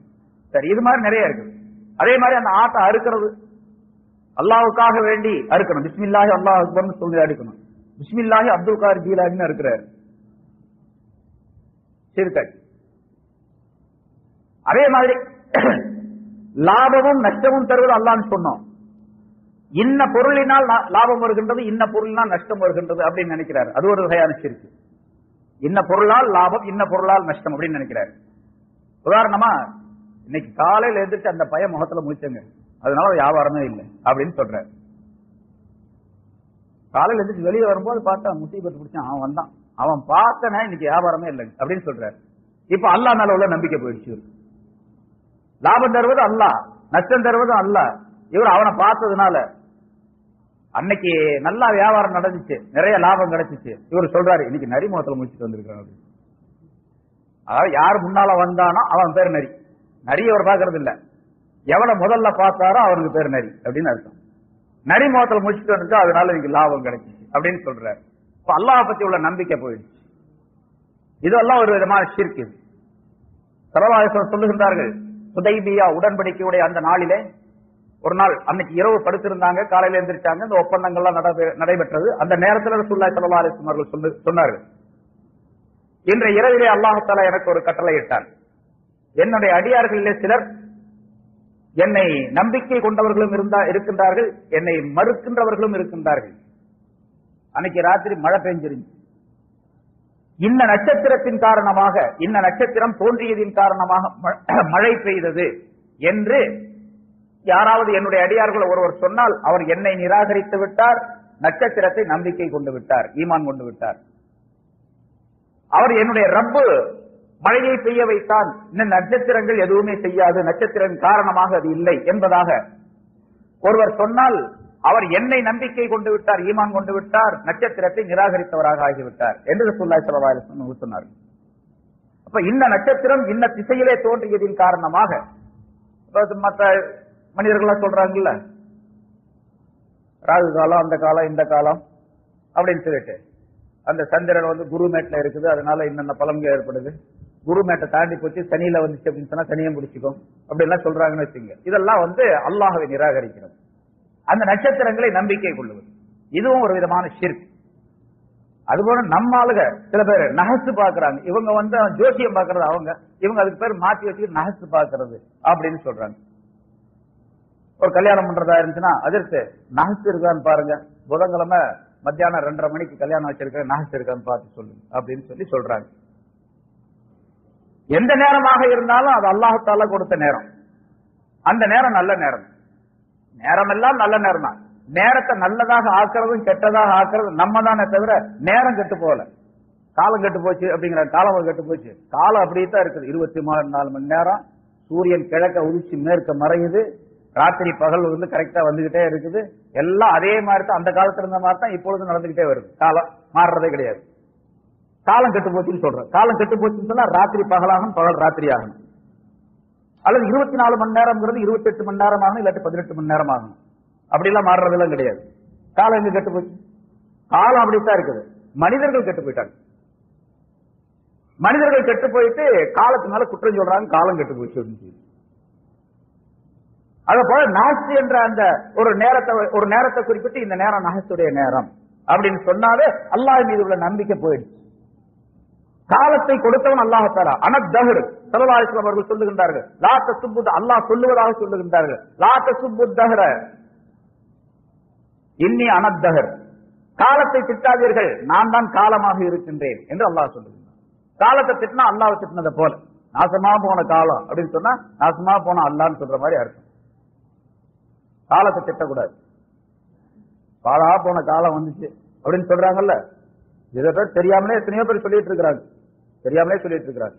சரி, இது மாதிரி நிறைய இருக்கு. அதே மாதிரி அந்த ஆட்டை அறுக்கிறது அல்லாஹ்வுக்காக வேண்டி அறுக்கணும். பிஸ்மில்லாஹி அல்லாஹ் அக்பர்னு சொல்லி அறுக்கணும். பிஸ்மில்லாஹி அப்துல் கார் ஜீலானின்னு இருக்கிறார். ஷிர்க். அதே மாதிரி லாபமும் நஷ்டமும் தருவது அல்லாஹ்னு சொன்னோம். இன்ன பொருளினால் லாபம் வருகின்றது, இன்ன பொருளினால் நஷ்டம் வருகின்றது அப்படின்னு நினைக்கிறார். அது ஒரு வகையான ஷிர்க். இன்ன பொருளால் லாபம், இன்ன பொருளால் நஷ்டம் அப்படின்னு நினைக்கிறார். உதாரணமா, இன்னைக்கு காலையில எதிர்த்து அந்த பையன் முகத்துல முடிச்சங்க, அதனால வியாபாரமே இல்லை அப்படின்னு சொல்றாரு. காலையில எதிர்த்து வெளியே வரும்போது பார்த்தா முசீபத்து பிடிச்சான், அவன் வந்தான், அவன் பார்த்தன இன்னைக்கு வியாபாரமே இல்லை அப்படின்னு சொல்றாரு. இப்ப அல்லாஹ் மேல உள்ள நம்பிக்கை போயிடுச்சு. லாபம் தருவது அல்லாஹ், நஷ்டம் தருவதும் அல்லாஹ். இவர் அவனை பார்த்ததுனால அன்னைக்கு நல்லா வியாபாரம் நடந்துச்சு, நிறைய லாபம் கிடைச்சிச்சு. இவர் சொல்றாரு இன்னைக்கு நரி முகத்துல முடிச்சுட்டு வந்திருக்காங்க. அதாவது யார் முன்னால வந்தானோ அவன் பேர் நரி. நரி அவர் பாக்குறது இல்ல, எவனை முதல்ல பார்த்தாரோ அவனுக்கு பேர் நரி அப்படின்னு அர்த்தம். நரி முகத்துல முடிச்சுட்டு வந்துட்டு அதனால இன்னைக்கு லாபம் கிடைச்சிச்சு அப்படின்னு சொல்றாரு. இப்ப அல்லாஹ் பத்தி உள்ள நம்பிக்கை போயிடுச்சு. இதெல்லாம் ஒரு விதமான ஷிர்க். ஸல்லல்லாஹு அலைஹி வஸல்லம் சொல்லுகின்றார்கள், ஹுதைபியா உடன்படிக்கையுடைய அந்த நாளிலே ஒரு நாள் அன்னைக்கு இரவு படுத்திருந்தாங்க, காலையில எந்திரிச்சாங்க, இந்த ஒப்பந்தங்கள்லாம் நடைபெற்றது. அந்த நேரத்தில் ரசூலுல்லாஹி ஸல்லல்லாஹு அலைஹி வஸல்லம் அவர்கள் சொன்னார்கள், இன்றைய இரவிலே அல்லாஹ் தஆலா எனக்கு ஒரு கட்டளை இட்டான். என்னுடைய அடியார்களிலே சிலர் என்னை நம்பிக்கை கொண்டவர்களும் இருக்கின்றார்கள், என்னை மறுக்கின்றவர்களும் இருக்கின்றார்கள். அன்னைக்கு ராத்திரி மழை பெஞ்சிருந்துச்சு. இன்ன நட்சத்திரத்தின் காரணமாக, இன்ன நட்சத்திரம் தோன்றியதின் காரணமாக மழை பெய்தது என்று யாராவது என்னுடைய அடியார்கள் ஒருவர் சொன்னால் அவர் என்னை நிராகரித்து விட்டார், நட்சத்திரத்தை நம்பிக்கை கொண்டு விட்டார், ஈமான் கொண்டு விட்டார். அவர் என்னுடைய ரப்பு மழையை பெய்ய வைத்தான், இன்னும் நட்சத்திரங்கள் எதுவுமே செய்யாது, நட்சத்திரம் காரணமாக அது இல்லை என்பதாக ஒருவர் சொன்னால் அவர் என்னை நம்பிக்கை கொண்டு விட்டார், ஈமான் கொண்டு விட்டார், நட்சத்திரத்தை நிராகரித்தவராக ஆகிவிட்டார் என்று ரசூலுல்லாஹி ஸல்லல்லாஹு அலைஹி வஸல்லம் சொன்னார். அப்ப இந்த நட்சத்திரம் இன்ன திசையிலே தோன்றியதின் காரணமாக, மற்ற மனிதர்கள் சொல்றாங்கல்ல, ராகு காலம், அந்த காலம், இந்த காலம் அப்படின்னு சொல்லிட்டு, அந்த சந்திரன் குருமேட்ல இருக்குது, அதனால இன்னென்ன பலன்கள் ஏற்படுது, குருமேட்டை தாண்டி போச்சு சனியில வந்துச்சு அப்படின்னு சொன்னா சனியை முடிச்சுக்கும் அப்படி எல்லாம் சொல்றாங்கன்னு வச்சுங்க. இதெல்லாம் அல்லாஹ்வை நிராகரிக்கிறது, அந்த நட்சத்திரங்களை நம்பிக்கை கொள்ளுவது. இதுவும் ஒரு விதமான ஷிர்க். அதுபோல நம்ம ஆளுங்க சில பேர் நகசு பாக்குறாங்க, இவங்க ஜோசியம் பாக்குறது அவங்க, இவங்க அதுக்கு பேர் மாற்றி வச்சுட்டு நகசு பாக்குறது அப்படின்னு சொல்றாங்க. ஒரு கல்யாணம் பண்றதா இருந்துச்சுன்னா அதற்கு நகசு இருக்கான்னு பாருங்க, புதன்கிழமை மத்தியானம் 2:30 மணிக்கு கல்யாணம் வச்சிருக்க நகஸ் இருக்கான்னு பார்த்து சொல்லுங்க அப்படின்னு சொல்றாங்க. எந்த நேரமாக இருந்தாலும் அது அல்லாஹ்தாலா கொடுத்த நேரம். அந்த நேரம் நல்ல நேரம். நேரம் எல்லாம் நல்ல நேரம் தான். நேரத்தை நல்லதாக ஆக்குறதும் கெட்டதாக ஆக்குறது நம்ம தானே தவிர நேரம் கெட்டு போகல. காலம் கெட்டு போச்சு அப்படிங்கிற காலம் கெட்டு போச்சு. காலம் அப்படித்தான் இருக்குது. 24 மணி நேரம். சூரியன் கிழக்க உதிச்சு மேற்க மறையுது. ராத்திரி பகல் கரெக்டா வந்துகிட்டே இருக்குது. எல்லாம் அதே மாதிரி தான். அந்த காலத்துல இருந்த மாதிரி தான் இப்பொழுது நடந்துகிட்டே வருது. காலம் மாறுறதே கிடையாது. காலம் கெட்டு போச்சுன்னு சொல்றேன். காலம் கெட்டு போச்சுன்னு சொன்னா ராத்திரி பகலாகும், பகல் ராத்திரி ஆகணும். அல்லது 24 மணி நேரம்ங்கிறது 28 மணி நேரம் ஆகணும், இல்லாட்டி 18 மணி நேரம் ஆகணும். அப்படிலாம் மாறுறதெல்லாம் கிடையாது. காலம் எங்க கெட்டு போச்சு? காலம் அப்படித்தான் இருக்குது. மனிதர்கள் கெட்டு போயிட்டாங்க. மனிதர்கள் கெட்டு போயிட்டு காலத்து மேல குற்றம் சொல்றாங்க, காலம் கெட்டு போச்சு அப்படின்னு சொல்லி. அத போல நாசி என்ற அந்த ஒரு நேரத்தை குறிப்பிட்டு இந்த நேரம் நகசுடைய நேரம் அப்படின்னு சொன்னாலே அல்லாஹ் மீது உள்ள நம்பிக்கை போயிடுச்சு. காலத்தை கொடுத்தவன் அல்லாஹ்தாலா. அனத்தஹர் ஸல்லல்லாஹு அலைஹி வஸல்லம் அவர்கள் சொல்லுகின்றார்கள், லா தசுப்பு, அல்லாஹ் சொல்லுவதாக சொல்லுகின்றார்கள், லா தசுப்பு தஹர இன்னி அனத்தஹர், காலத்தை திட்டாதீர்கள், நான் தான் காலமாக இருக்கின்றேன் என்று அல்லாஹ் சொல்லுகின்றார். காலத்தை திட்டினா அல்லாஹ் திட்டினதை போல. நாசமா போன காலம் அப்படின்னு சொன்னா நாசமா போன அல்லாஹ்னு சொல்ற மாதிரி அர்த்தம். காலத்தை திட்டக்கூடாது. பாழா போன காலம் வந்துச்சு அப்படின்னு சொல்றாங்கல்ல, இதை தெரியாமலே எத்தனையோ பேர் சொல்லிட்டு இருக்கிறாங்க. தெரியாமலே சொல்லிட்டு இருக்கிறாங்க.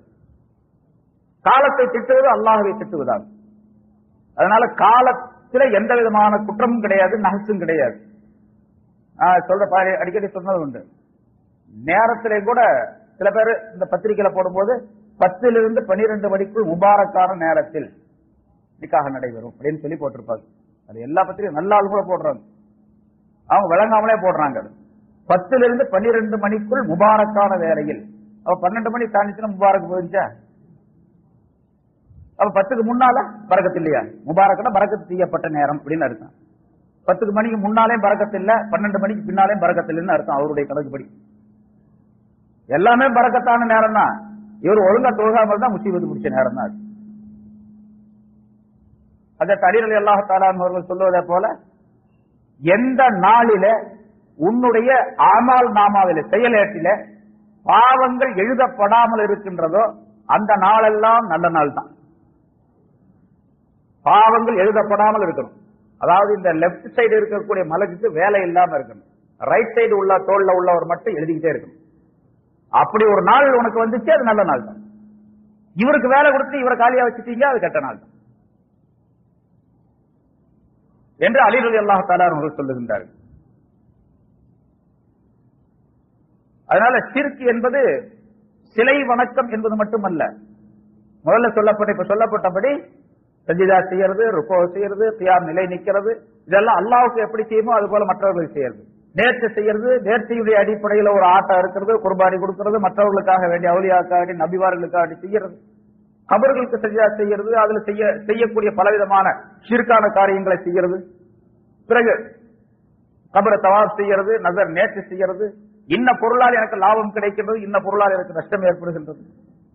காலத்தை திட்டுவது அல்லாஹ்வை திட்டுவதால். அதனால காலத்துல எந்த விதமான குற்றமும் கிடையாது, நகசும் கிடையாது. சொல்ற பாரு, அடிக்கடி சொன்னது உண்டு. நேரத்திலே கூட சில பேர் இந்த பத்திரிகையில போடும்போது 10 to 12 மணிக்குள் முபாரக்கான நேரத்தில் நிக்காக நடைபெறும் அப்படின்னு சொல்லி போட்டிருப்பாங்க. அது எல்லா பத்திரிகையும் நல்ல ஆள் கூட போடுறாங்க. அவங்க விளங்காமலே போடுறாங்க. 10 to 12 மணிக்குள் முபாரக்கான வேலையில். அவ 12 மணி தாண்டிச்சுன்னா முபாரக் போயிருச்சா? அப்ப 10க்கு முன்னால பரக்கத்து இல்லையா? முபாரக்னா பரக்கத்து செய்யப்பட்ட நேரம் அப்படின்னு அர்த்தம். 10 மணிக்கு முன்னாலே பரக்கத்து இல்ல, 12 மணிக்கு பின்னாலே பரக்கத்து இல்லைன்னு அர்த்தம் அவருடைய கணக்குப்படி. எல்லாமே பரக்கத்தான நேரம் தான். இவர் ஒழுங்கா தொழுகாமல் தான் முசீபத்து முடிச்ச நேரம் தான். அந்த அலி ரலியல்லாஹு தஆலா அவர்கள் சொல்லுவதை போல, எந்த நாளில உன்னுடைய ஆமால் நாமாவில செயலேட்டில பாவங்கள் எழுதப்படாமல் இருக்கின்றதோ அந்த நாளெல்லாம் நல்ல நாள் தான். பாவங்கள் எழுதப்படாமல் இருக்கணும். அதாவது இந்த லெப்ட் சைடு இருக்கக்கூடிய மலக்குக்கு வேலை இல்லாம இருக்கணும். ரைட் சைடு உள்ள தோல்ல உள்ளவர் மட்டும் எழுதிக்கிட்டே இருக்கணும். அப்படி ஒரு நாள் உனக்கு வந்துச்சு, அது நல்ல நாள் தான். இவருக்கு வேலை கொடுத்து இவரை காலியா வச்சுட்டீங்க, அது கெட்ட நாள் தான் என்று அலி ரலியல்லாஹு தஆலா அவர்கள் சொல்லுகின்றார்கள். அதனால ஷிர்க் என்பது சிலை வணக்கம் என்பது மட்டுமல்ல. முதல்ல சொல்லப்பட்டபடி சஜிதா செய்யறது, ருக்கோ செய்யறது, கியாம் நிலை நிக்கிறது, இதெல்லாம் அல்லாஹ்வுக்கு எப்படி செய்யுமோ அது போல மற்றவர்களுக்கு செய்யறது. நேர்ச்சை செய்யறது, நேர்ச்சையுடைய அடிப்படையில் ஒரு ஆட்டம் இருக்கிறது, குர்பானி கொடுக்கிறது, மற்றவர்களுக்காக வேண்டிய அவுலியாக்காக நபிவார்களுக்காக செய்யறது, கபர்களுக்கு சஜிதா செய்யறது, அதுல செய்யக்கூடிய பலவிதமான ஷிர்கான காரியங்களை செய்யறது, பிறகு கபரை தவாப் செய்யறது, நசர் நேர்ச்சை செய்யறது, இன்ன பொருளால் எனக்கு லாபம் கிடைக்கின்றது, இன்ன பொருளால் எனக்கு நஷ்டம் ஏற்படுகின்றது,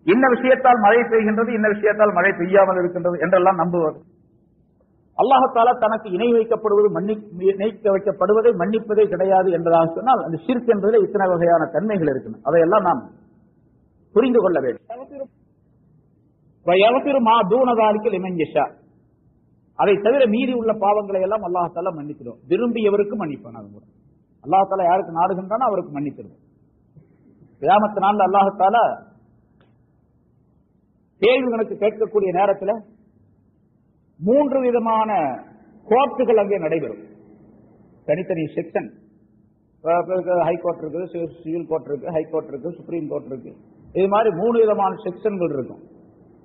இன்ன விஷயத்தால் மழை பெய்கின்றது, இன்ன விஷயத்தால் மழை பெய்யாமல் இருக்கின்றது என்றெல்லாம் நம்புவது. அல்லாஹ் தஆலா தனக்கு இணை வைக்கப்படுவதை மன்னிப்பதே கிடையாது என்பதாக சொன்னால் அந்த ஷிர்க் என்பதில் இத்தனை வகையான தன்மைகள் இருக்கின்றன. அதையெல்லாம் நாம் புரிந்து கொள்ள வேண்டும். அதை தவிர மீறி உள்ள பாவங்களை எல்லாம் அல்லாஹ் தஆலா மன்னிக்கிறோம். விரும்பியவருக்கு மன்னிப்பான். அது கூட அல்லாஹ் தஆலா யாருக்கு நாடுகின்றானோ அவருக்கு மன்னித்திருவோம். கியாமத் நாள்ல அல்லாஹ் தஆலா கேள்வி கணக்கு கேட்கக்கூடிய நேரத்தில் 3 விதமான கோர்ட்டுகள் அங்கே நடைபெறும். தனித்தனி செக்ஷன். ஹைகோர்ட் இருக்கு, சிவில் கோர்ட் இருக்கு, ஹைகோர்ட் இருக்கு, சுப்ரீம் கோர்ட் இருக்கு. இது மாதிரி 3 விதமான செக்ஷன்கள் இருக்கும்.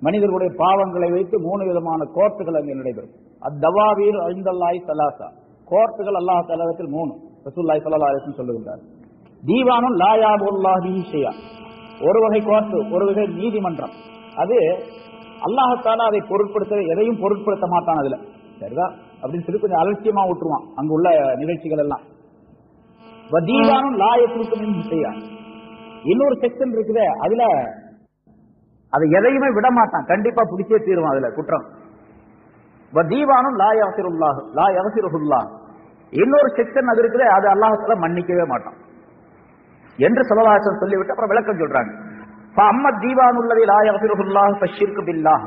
மனிதர்களுடைய பாவங்களை வைத்து 3 விதமான கோர்ட்டுகள் அங்கே நடைபெறும். அத்தவாவீர் இன்தல்லாஹி ஸலாஸா, கோர்ட்டுகள் அல்லாஹ் தஆலாவிடத்தில் 3. ரசூலுல்லாஹி ஸல்லல்லாஹு அலைஹி வஸல்லம் சொல்லுகிறார். தீவானுன் லா யாபுல்லாஹி பிஹி ஷையா, ஒரு வகை கோர்ட், ஒரு வகை நீதிமன்றம். அது அல்லாஹ் தஆலா அதை எதையும் பொருட்படுத்த மாட்டான். அதுல சரிதான் அப்படின்னு சொல்லி கொஞ்சம் அலட்சியமா விட்டுருவான் அங்க உள்ள நிகழ்ச்சிகள் எல்லாம். வதீவானுன் லா யத்ருகு மின் ஷையா, இன்னொரு செக்ஷன் இருக்குது, அதுல அதை எதையுமே விட மாட்டான், கண்டிப்பா பிடிச்சே தீருவான் அதுல குற்றம். வதீவானுன் லா யக்ஃபிருல்லாஹ் லா யக்ஃபிருல்லாஹ், இன்னொரு செக்ஷன் அது இருக்குது, அது அல்லாஹ் தஆலா மன்னிக்கவே மாட்டான் என்று ஸல்லல்லாஹு அலைஹி வஸல்லம் சொல்லிவிட்டு அப்புறம் விளக்கம் சொல்றாங்க. ஃபஅம்மா தீவானுல்லதி லா யக்ஃபிருல்லாஹு ஃபஷ்ஷிர்கு பில்லாஹ்.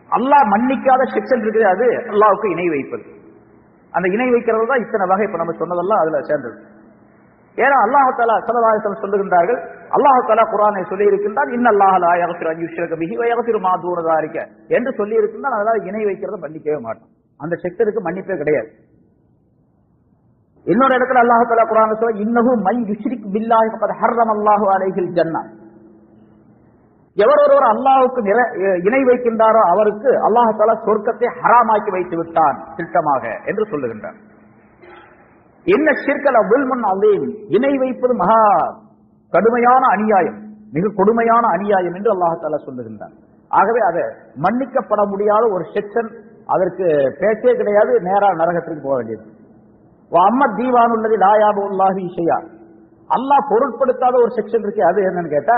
அல்லாஹ் மன்னிக்காத செக்ஷன் இருக்குது, அது அல்லாஹ்வுக்கு இணை வைப்பது. அந்த இணை வைக்கிறது தான் இத்தனை வகை இப்ப நம்ம சொன்னதெல்லாம் அதுல சேர்ந்தது. ஏன்னா அல்லாஹ் தஆலா ஸல்லல்லாஹு அலைஹி வஸல்லம் சொல்லுகின்றார்கள், அல்லாஹ் தஆலா குர்ஆனை சொல்லி இருக்கின்றான், இன்னல்லாஹ லா யக்ஃபிரு அன் யுஷ்ரக பிஹி வ யக்ஃபிரு மா தூன ஸாலிக என்று சொல்லி இருக்கின்றான். அதனால இணை வைக்கிறத மன்னிக்கவே மாட்டான். அந்த செக்ஷனுக்கு மன்னிப்பே கிடையாது. இன்னொரு இடத்துல அல்லாஹ் தஆலா குர்ஆன்ல சொல்ல, இன்னஹு மை யுஷ்ரிக் பில்லாஹி ஃபகத் ஹர்ரமல்லாஹு அலைஹில் ஜன்னah. எவர் ஒருவர் அல்லாஹ்வுக்கு இணை வைக்கின்றாரோ அவருக்கு அல்லாஹ் தஆலா சொர்க்கத்தை ஹராமாக்கி வைத்து விட்டான் திட்டமாக என்று சொல்லுகின்றார். இன்ன ஷிர்கல ظுல்முன் அதீம். இணை வைப்பது மகா கடுமையான அநியாயம், மிக கொடுமையான அநியாயம் என்று அல்லாஹ் தஆலா சொல்லுகின்றார். ஆகவே அது மன்னிக்கப்பட முடியாத ஒரு செக்ஷன், அதற்கு பேச்சே கிடையாது, நேரா நரகத்திற்கு போக வேண்டியது. அம்மா தீவானுல்லதி லா யாபுல்லாஹி ஷையா. அல்லாஹ் பொருட்படுத்தாத ஒரு செக்ஷன் இருக்கு, அது என்னன்னு கேட்டா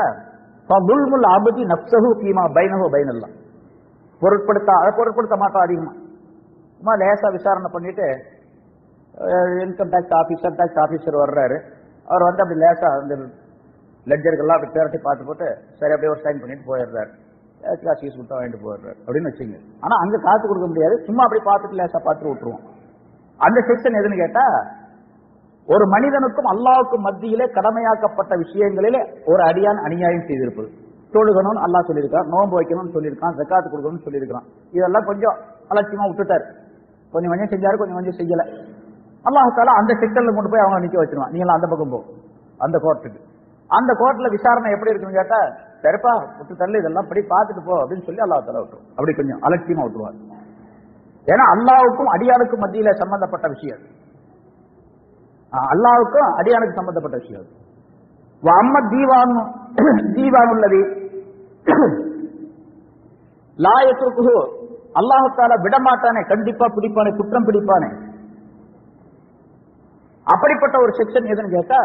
ஃபதுல்முல் அப்தி நஃப்ஸஹு ஃபீமா பைனஹு வ பைனல்லாஹ். பொருட்படுத்த மாட்டோம் அதிகமா. சும்மா லேசா விசாரணை பண்ணிட்டு இன்கம் டாக்ஸ் ஆபீசர் வர்றாரு, அவர் வந்து அப்படி லேசா அந்த லெட்ஜர்கள்லாம் அப்படி பேரட்டி பார்த்து போட்டு சரி அப்படியே ஒரு சைன் பண்ணிட்டு போயிடுறாரு, கிளாஸ் ஃபீஸ் கொடுத்தா வாங்கிட்டு போயிடுறாரு அப்படின்னு வச்சுங்க. ஆனா அங்க காசு கொடுக்க முடியாது, சும்மா அப்படி பார்த்துட்டு லேசா பார்த்துட்டு விட்டுருவோம். அந்த செக்ஷன் எதுன்னு கேட்டா, ஒரு மனிதனுக்கும் அல்லாஹ்வுக்கும் மத்தியிலே கடமையாக்கப்பட்ட விஷயங்களிலே ஒரு அடியான் அநியாயம் செய்திருப்பது. தொழுகணும்னு அல்லாஹ் சொல்லியிருக்கான், நோன்பு வைக்கணும்னு சொல்லியிருக்கான், ஜக்காத்து கொடுக்கணும்னு சொல்லியிருக்கான். இதெல்லாம் கொஞ்சம் அலட்சியமா விட்டுட்டாரு, கொஞ்சம் கொஞ்சம் செஞ்சாரு, கொஞ்சம் கொஞ்சம் செய்யல. அல்லாஹ் தஆலா அந்த செக்ஷன்ல கொண்டு போய் அவங்க நிக்க வச்சிருவான், நீங்களாம் அந்த பக்கம் போ அந்த கோர்ட்டுக்கு. அந்த கோர்ட்ல விசாரணை எப்படி இருக்குன்னு கேட்டா, சரிப்பா விட்டு தள்ளு, இதெல்லாம் படி பார்த்துட்டு போ அப்படின்னு சொல்லி அல்லாஹ் தஆலா விட்டுரும். அப்படி கொஞ்சம் அலட்சியமா விட்டுருவார். ஏன்னா அல்லாஹ்வுக்கும் அடியானுக்கும் மத்தியில சம்பந்தப்பட்ட விஷயம், அல்லாஹ்வுக்கும் அடியானுக்கு சம்பந்தப்பட்ட விஷயம். அம்ம தீவானுல்லதி லா யத்ருகுஹு. அல்லாஹ் தஆலா விடமாட்டானே, கண்டிப்பா பிடிப்பானே, குற்றம் பிடிப்பானே. அப்படிப்பட்ட ஒரு செக்ஷன் எதுன்னு கேட்டா,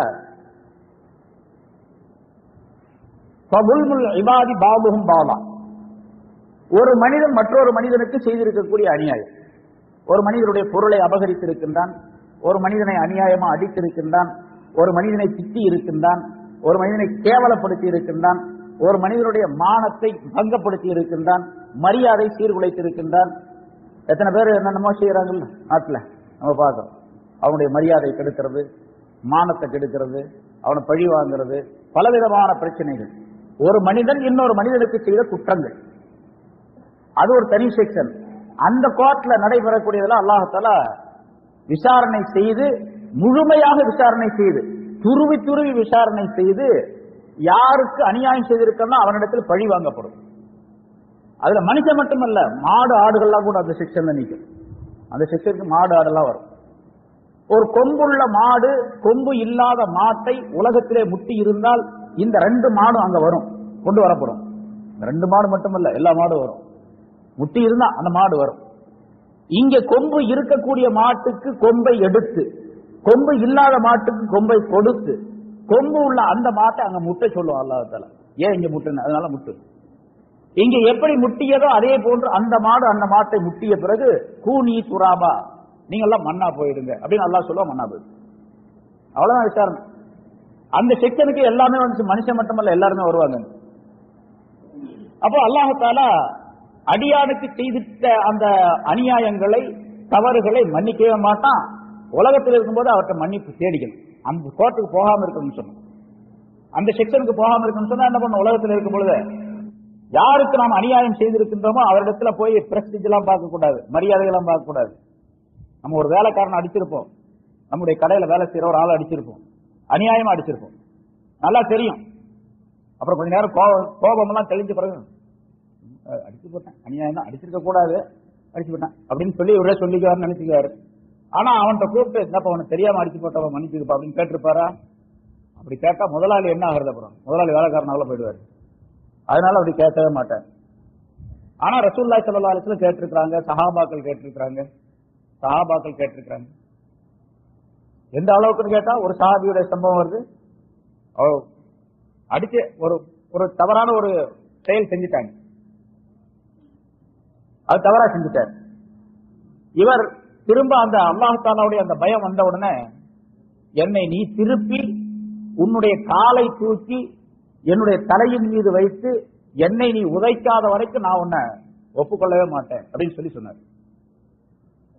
ஃபதுல்முல் இபாதி பாதுஹும் பாலா. ஒரு மனிதன் மற்றொரு மனிதனுக்கு செய்திருக்கக்கூடிய அநியாயம். ஒரு மனிதனுடைய பொருளை அபகரித்திருக்கின்றான், ஒரு மனிதனை அநியாயமா அடித்திருக்கின்றான், ஒரு மனிதனை திட்டி இருக்கின்றான், ஒரு மனிதனை கேவலப்படுத்தி இருக்கின்றான், ஒரு மனிதனுடைய மானத்தை பங்கப்படுத்தி இருக்கின்றான், மரியாதை சீர்குலைத்திருக்கின்றான். எத்தனை பேர் என்னென்னமோ செய்யறாங்கல்ல நாட்டுல நம்ம பார்க்கிறோம். அவனுடைய மரியாதை கெடுக்கிறது, மானத்தை கெடுக்கிறது, அவனை பழி வாங்குறது, பலவிதமான பிரச்சனைகள். ஒரு மனிதன் இன்னொரு மனிதனுக்கு செய்த குற்றங்கள், அது ஒரு தனி செக்ஷன். அந்த கோர்ட்ல நடைபெறக்கூடியதெல்லாம் அல்லாஹ் தஆலா விசாரணை செய்து, முழுமையாக விசாரணை செய்து, துருவி துருவி விசாரணை செய்து, யாருக்கு அநியாயம் செய்திருக்கா அவனிடத்தில் பழி வாங்கப்படும். அதுல மனுஷன் மட்டுமல்ல, மாடு ஆடுகள்லாம் கூட அந்த செக்ஷன்ல நிற்கும். அந்த செக்ஷனுக்கு மாடு ஆடெல்லாம் வரும். ஒரு கொம்புள்ள மாடு கொம்பு இல்லாத மாட்டை உலகத்திலே முட்டி இருந்தால் இந்த 2 மாடும் அங்க வரும், கொண்டு வரப்படும். 2 மாடு மட்டுமல்ல, எல்லா மாடும் வரும். முட்டி இருந்தா அந்த மாடு வரும். இங்க கொம்பு இருக்கக்கூடிய மாட்டுக்கு கொம்பை எடுத்து, கொம்பு இல்லாத மாட்டுக்கு கொம்பை கொடுத்து, கொம்பு உள்ள அந்த மாட்டை அங்க முட்டை சொல்லுவோம் அல்லாஹ் தஆலா. ஏன் இங்க முட்டுன்னு, அதனால முட்டு. இங்க எப்படி முட்டியதோ அதே போன்று அந்த மாடு அந்த மாட்டை முட்டிய பிறகு கூனி துராபா, நீங்க எல்லாம் மண்ணா போயிடுங்க அப்படின்னு அல்லாஹ் சொல்லுவா, மண்ணா போயிடு. அவ்வளவுதான் விசாரணை. அந்த செக்ஷனுக்கு எல்லாமே வந்து மனுஷன் மட்டுமல்ல, எல்லாருமே வருவாங்க. அப்போ அல்லாஹ் தஆலா அடியானுக்கு செய்திட்ட அந்த அநியாயங்களை, தவறுகளை மன்னிக்கவே மாட்டான். உலகத்தில் இருக்கும்போது அவர்கிட்ட மன்னிப்பு தேடிக்கணும். அந்த கோர்ட்டுக்கு போகாம இருக்கணும்னு சொன்னோம், அந்த செக்ஷனுக்கு போகாம இருக்கணும்னு சொன்னா என்ன பண்ண, உலகத்தில் இருக்கும் பொழுது யாருக்கு நாம் அநியாயம் செய்திருக்கின்றோமோ அவரிடத்துல போய் பிரஸ்டீஜ் எல்லாம் பார்க்க கூடாது, மரியாதை எல்லாம் பார்க்க கூடாது. நம்ம ஒரு வேலைக்காரனை அடிச்சிருப்போம், நம்முடைய கடையில வேலை செய்யற ஒரு ஆளை அடிச்சிருப்போம், அநியாயமா அடிச்சிருப்போம், நல்லா தெரியும். அப்புறம் கொஞ்ச நேரம் கோபம் எல்லாம் தெளிஞ்ச பிறகு அடிச்சு போட்டேன், அநியாயம் தான், அடிச்சிருக்க கூடாது, அடிச்சு போட்டேன் அப்படின்னு சொல்லி இவரே சொல்லிக்குவாருன்னு நினைச்சுக்காரு. ஆனா அவன்கிட்ட கூப்பிட்டு என்னப்பா அவனுக்கு தெரியாம அடிச்சு போட்டவன் மன்னிச்சுப்பா அப்படின்னு கேட்டிருப்பாரா? அப்படி கேட்டா முதலாளி என்ன ஆகுறது, அப்புறம் முதலாளி வேலைக்காரனால போயிடுவாரு. அதனால அப்படி கேட்கவே மாட்டேன். ஆனா ரசூலுல்லாஹி ஸல்லல்லாஹு அலைஹி வஸல்லம் கேட்டிருக்காங்க, சஹாபாக்கள் கேட்டிருக்காங்க. எந்த அளவுக்குன்னு கேட்டா, ஒரு சஹாபியுடைய சம்பவம் வருது. அடிச்சு ஒரு தவறான ஒரு செயல் செஞ்சுட்டாங்க, அது தவறா செஞ்சுட்டார். இவர் திரும்ப அந்த அல்லாஹ் தஆலாவுடைய அந்த பயம் வந்த உடனே, என்னை நீ திருப்பி உன்னுடைய காலை தூக்கி என்னுடைய தலையின் மீது வைத்து என்னை நீ உதைக்காத வரைக்கும் நான் உன்னை ஒப்புக்கொள்ளவே மாட்டேன் அப்படின்னு சொல்லி சொன்னார்.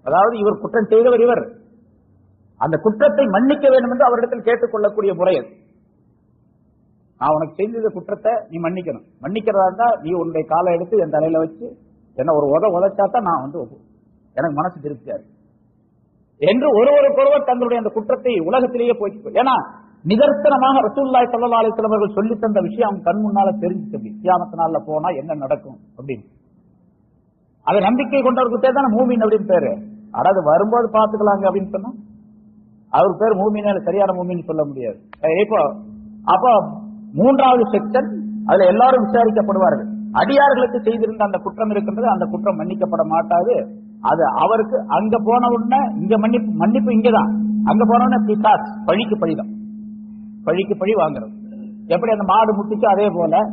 அதாவது இவர் குற்றம் செய்தவர், இவர் அந்த குற்றத்தை மன்னிக்க வேண்டும் என்று அவரிடத்தில் கேட்டுக்கொள்ளக்கூடிய முறை அது. நான் உனக்கு செய்த குற்றத்தை நீ மன்னிக்கணும், மன்னிக்கிறதா இருந்தா நீ உன்னுடைய காலை எடுத்து என் தலையில வச்சு என்ன ஒரு உதைச்சாத்தான் நான் எனக்கு மனசு திருப்தியாரு என்று ஒருவருக்கொருவர் தங்களுடைய அந்த குற்றத்தை உலகத்திலேயே போய், ஏன்னா நிதர்சனமாக ரசூலுல்லாஹி ஸல்லல்லாஹு அலைஹி வஸல்லம் அவர்கள் சொல்லி தந்த விஷயம் அவங்க கண் முன்னால தெரிஞ்சுச்சு. கியாமத் நாள்ல போனா என்ன நடக்கும் அப்படின்னு அதை நம்பிக்கை கொண்டவருக்கு பேர் தானே மூமின் அப்படின்னு பேரு. அதாவது வரும்போது பாத்துக்கலாங்க அப்படின்னு சொன்னா அவர் பேர் மூமின், சரியான மூமின்னு சொல்ல முடியாது. இப்போ அப்ப மூன்றாவது செக்ஷன், அதுல எல்லாரும் விசாரிக்கப்படுவார்கள். அடியார்களுக்கு செய்திருந்த அந்த குற்றம் இருக்கின்றது, அந்த குற்றம் மன்னிக்கப்பட மாட்டாது. அது அவருக்கு அங்க போன உடனே இங்க மன்னிப்பு இங்கதான், அங்க போன உடனே பிசாஸ் பழிக்கு பழிதான், பழிக்கு பழி வாங்குறது. எப்படி அந்த மாடு முட்டிச்சு அதே போல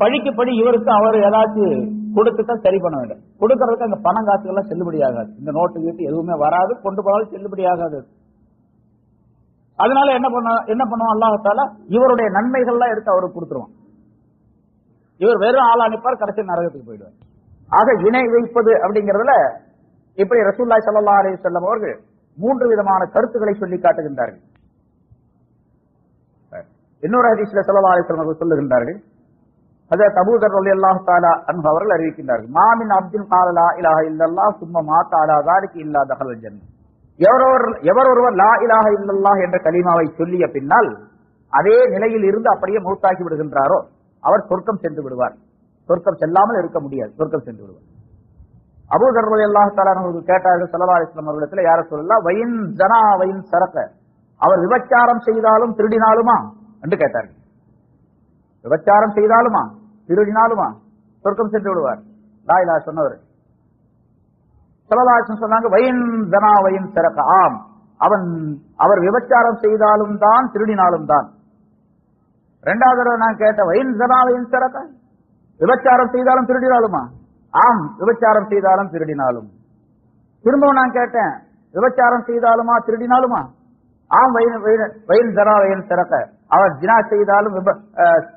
பழிக்கு பழி இவருக்கு அவர் ஏதாச்சும் கொடுத்துதான் சரி பண்ண வேண்டும். கொடுக்கறதுக்கு அங்க பணம் காசுகள்லாம் செல்லுபடி ஆகாது, இந்த நோட்டு வீட்டு எதுவுமே வராது, கொண்டு போனாலும் செல்லுபடி ஆகாது. அதனால என்ன பண்ணுவோம், அல்லாஹ் தஆலா இவருடைய நன்மைகள்லாம் எடுத்து அவருக்கு கொடுத்துருவான். இவர் வெறும் ஆளா நிற்பார், கடைசி நரகத்துக்கு போயிடுவார். ஆக இணை வைப்பது அப்படிங்கறதுல இப்படி ரசூலுல்லாஹி ஸல்லல்லாஹு அலைஹி வஸல்லம் அவர்கள் 3 விதமான கருத்துக்களை சொல்லி காட்டுகின்றார்கள். இன்னொரு ஹதீஸ்ல ஸல்லல்லாஹு அலைஹி வஸல்லம் அவர்கள் சொல்லுகின்றார்கள், ஹஜ்ரத் அபூ தர் ரலியல்லாஹு தஆலா அன்ஹு அவர்கள் அறிவிக்கின்றார்கள், மா மின் அப்தின் கால லா இலாஹா இல்லல்லாஹ் சும்ம மாத அலா ஸாலிக இல்லா தஹலல் ஜன்னah. எவரொருவர் லா இலாஹ இல்லல்லாஹ் என்ற கலிமாவை சொல்லிய பின்னால் அதே நிலையில் இருந்து அப்படியே மௌத்தாகி விடுகின்றாரோ அவர் சொர்க்கம் சென்று விடுவார். சொர்க்கம் செல்லாமல் இருக்க முடியாது, சொர்க்கம் சென்று விடுவார். அபூ தர் ரலியல்லாஹு தஆலா அவர்கள் கேட்டார்கள் ஸல்லல்லாஹு அலைஹி வஸல்லம் அவர்களிடத்தில், யா ரசூலல்லாஹ் வயின் ஜனா வயின் சரக, அவர் விபச்சாரம் செய்தாலும் திருடினாலுமா என்று கேட்டார்கள். விபச்சாரம் செய்தாலுமா திருடினாலுமா சொர்க்கம் சென்று விடுவார் லா இலாஹ சொன்னவர். ஸல்லல்லாஹு அலைஹி வஸல்லம் சொன்னாங்க, வயின் ஜனா வயின் சரக, ஆம் அவர் விபச்சாரம் செய்தாலும் தான் திருடினாலும் தான். இரண்டாவது தடவை நான் கேட்ட, வயின் ஜனா வயின் சரக, விபச்சாரம் செய்தாலும் திருடினாலுமா? ஆம், விபச்சாரம் செய்தாலும் திருடினாலும். திரும்பவும் நான் கேட்டேன், விபச்சாரம் செய்தாலுமா திருடினாலுமா? ஆம், வயின் ஜனா வயின் சரக, அவர் ஜினா செய்தாலும்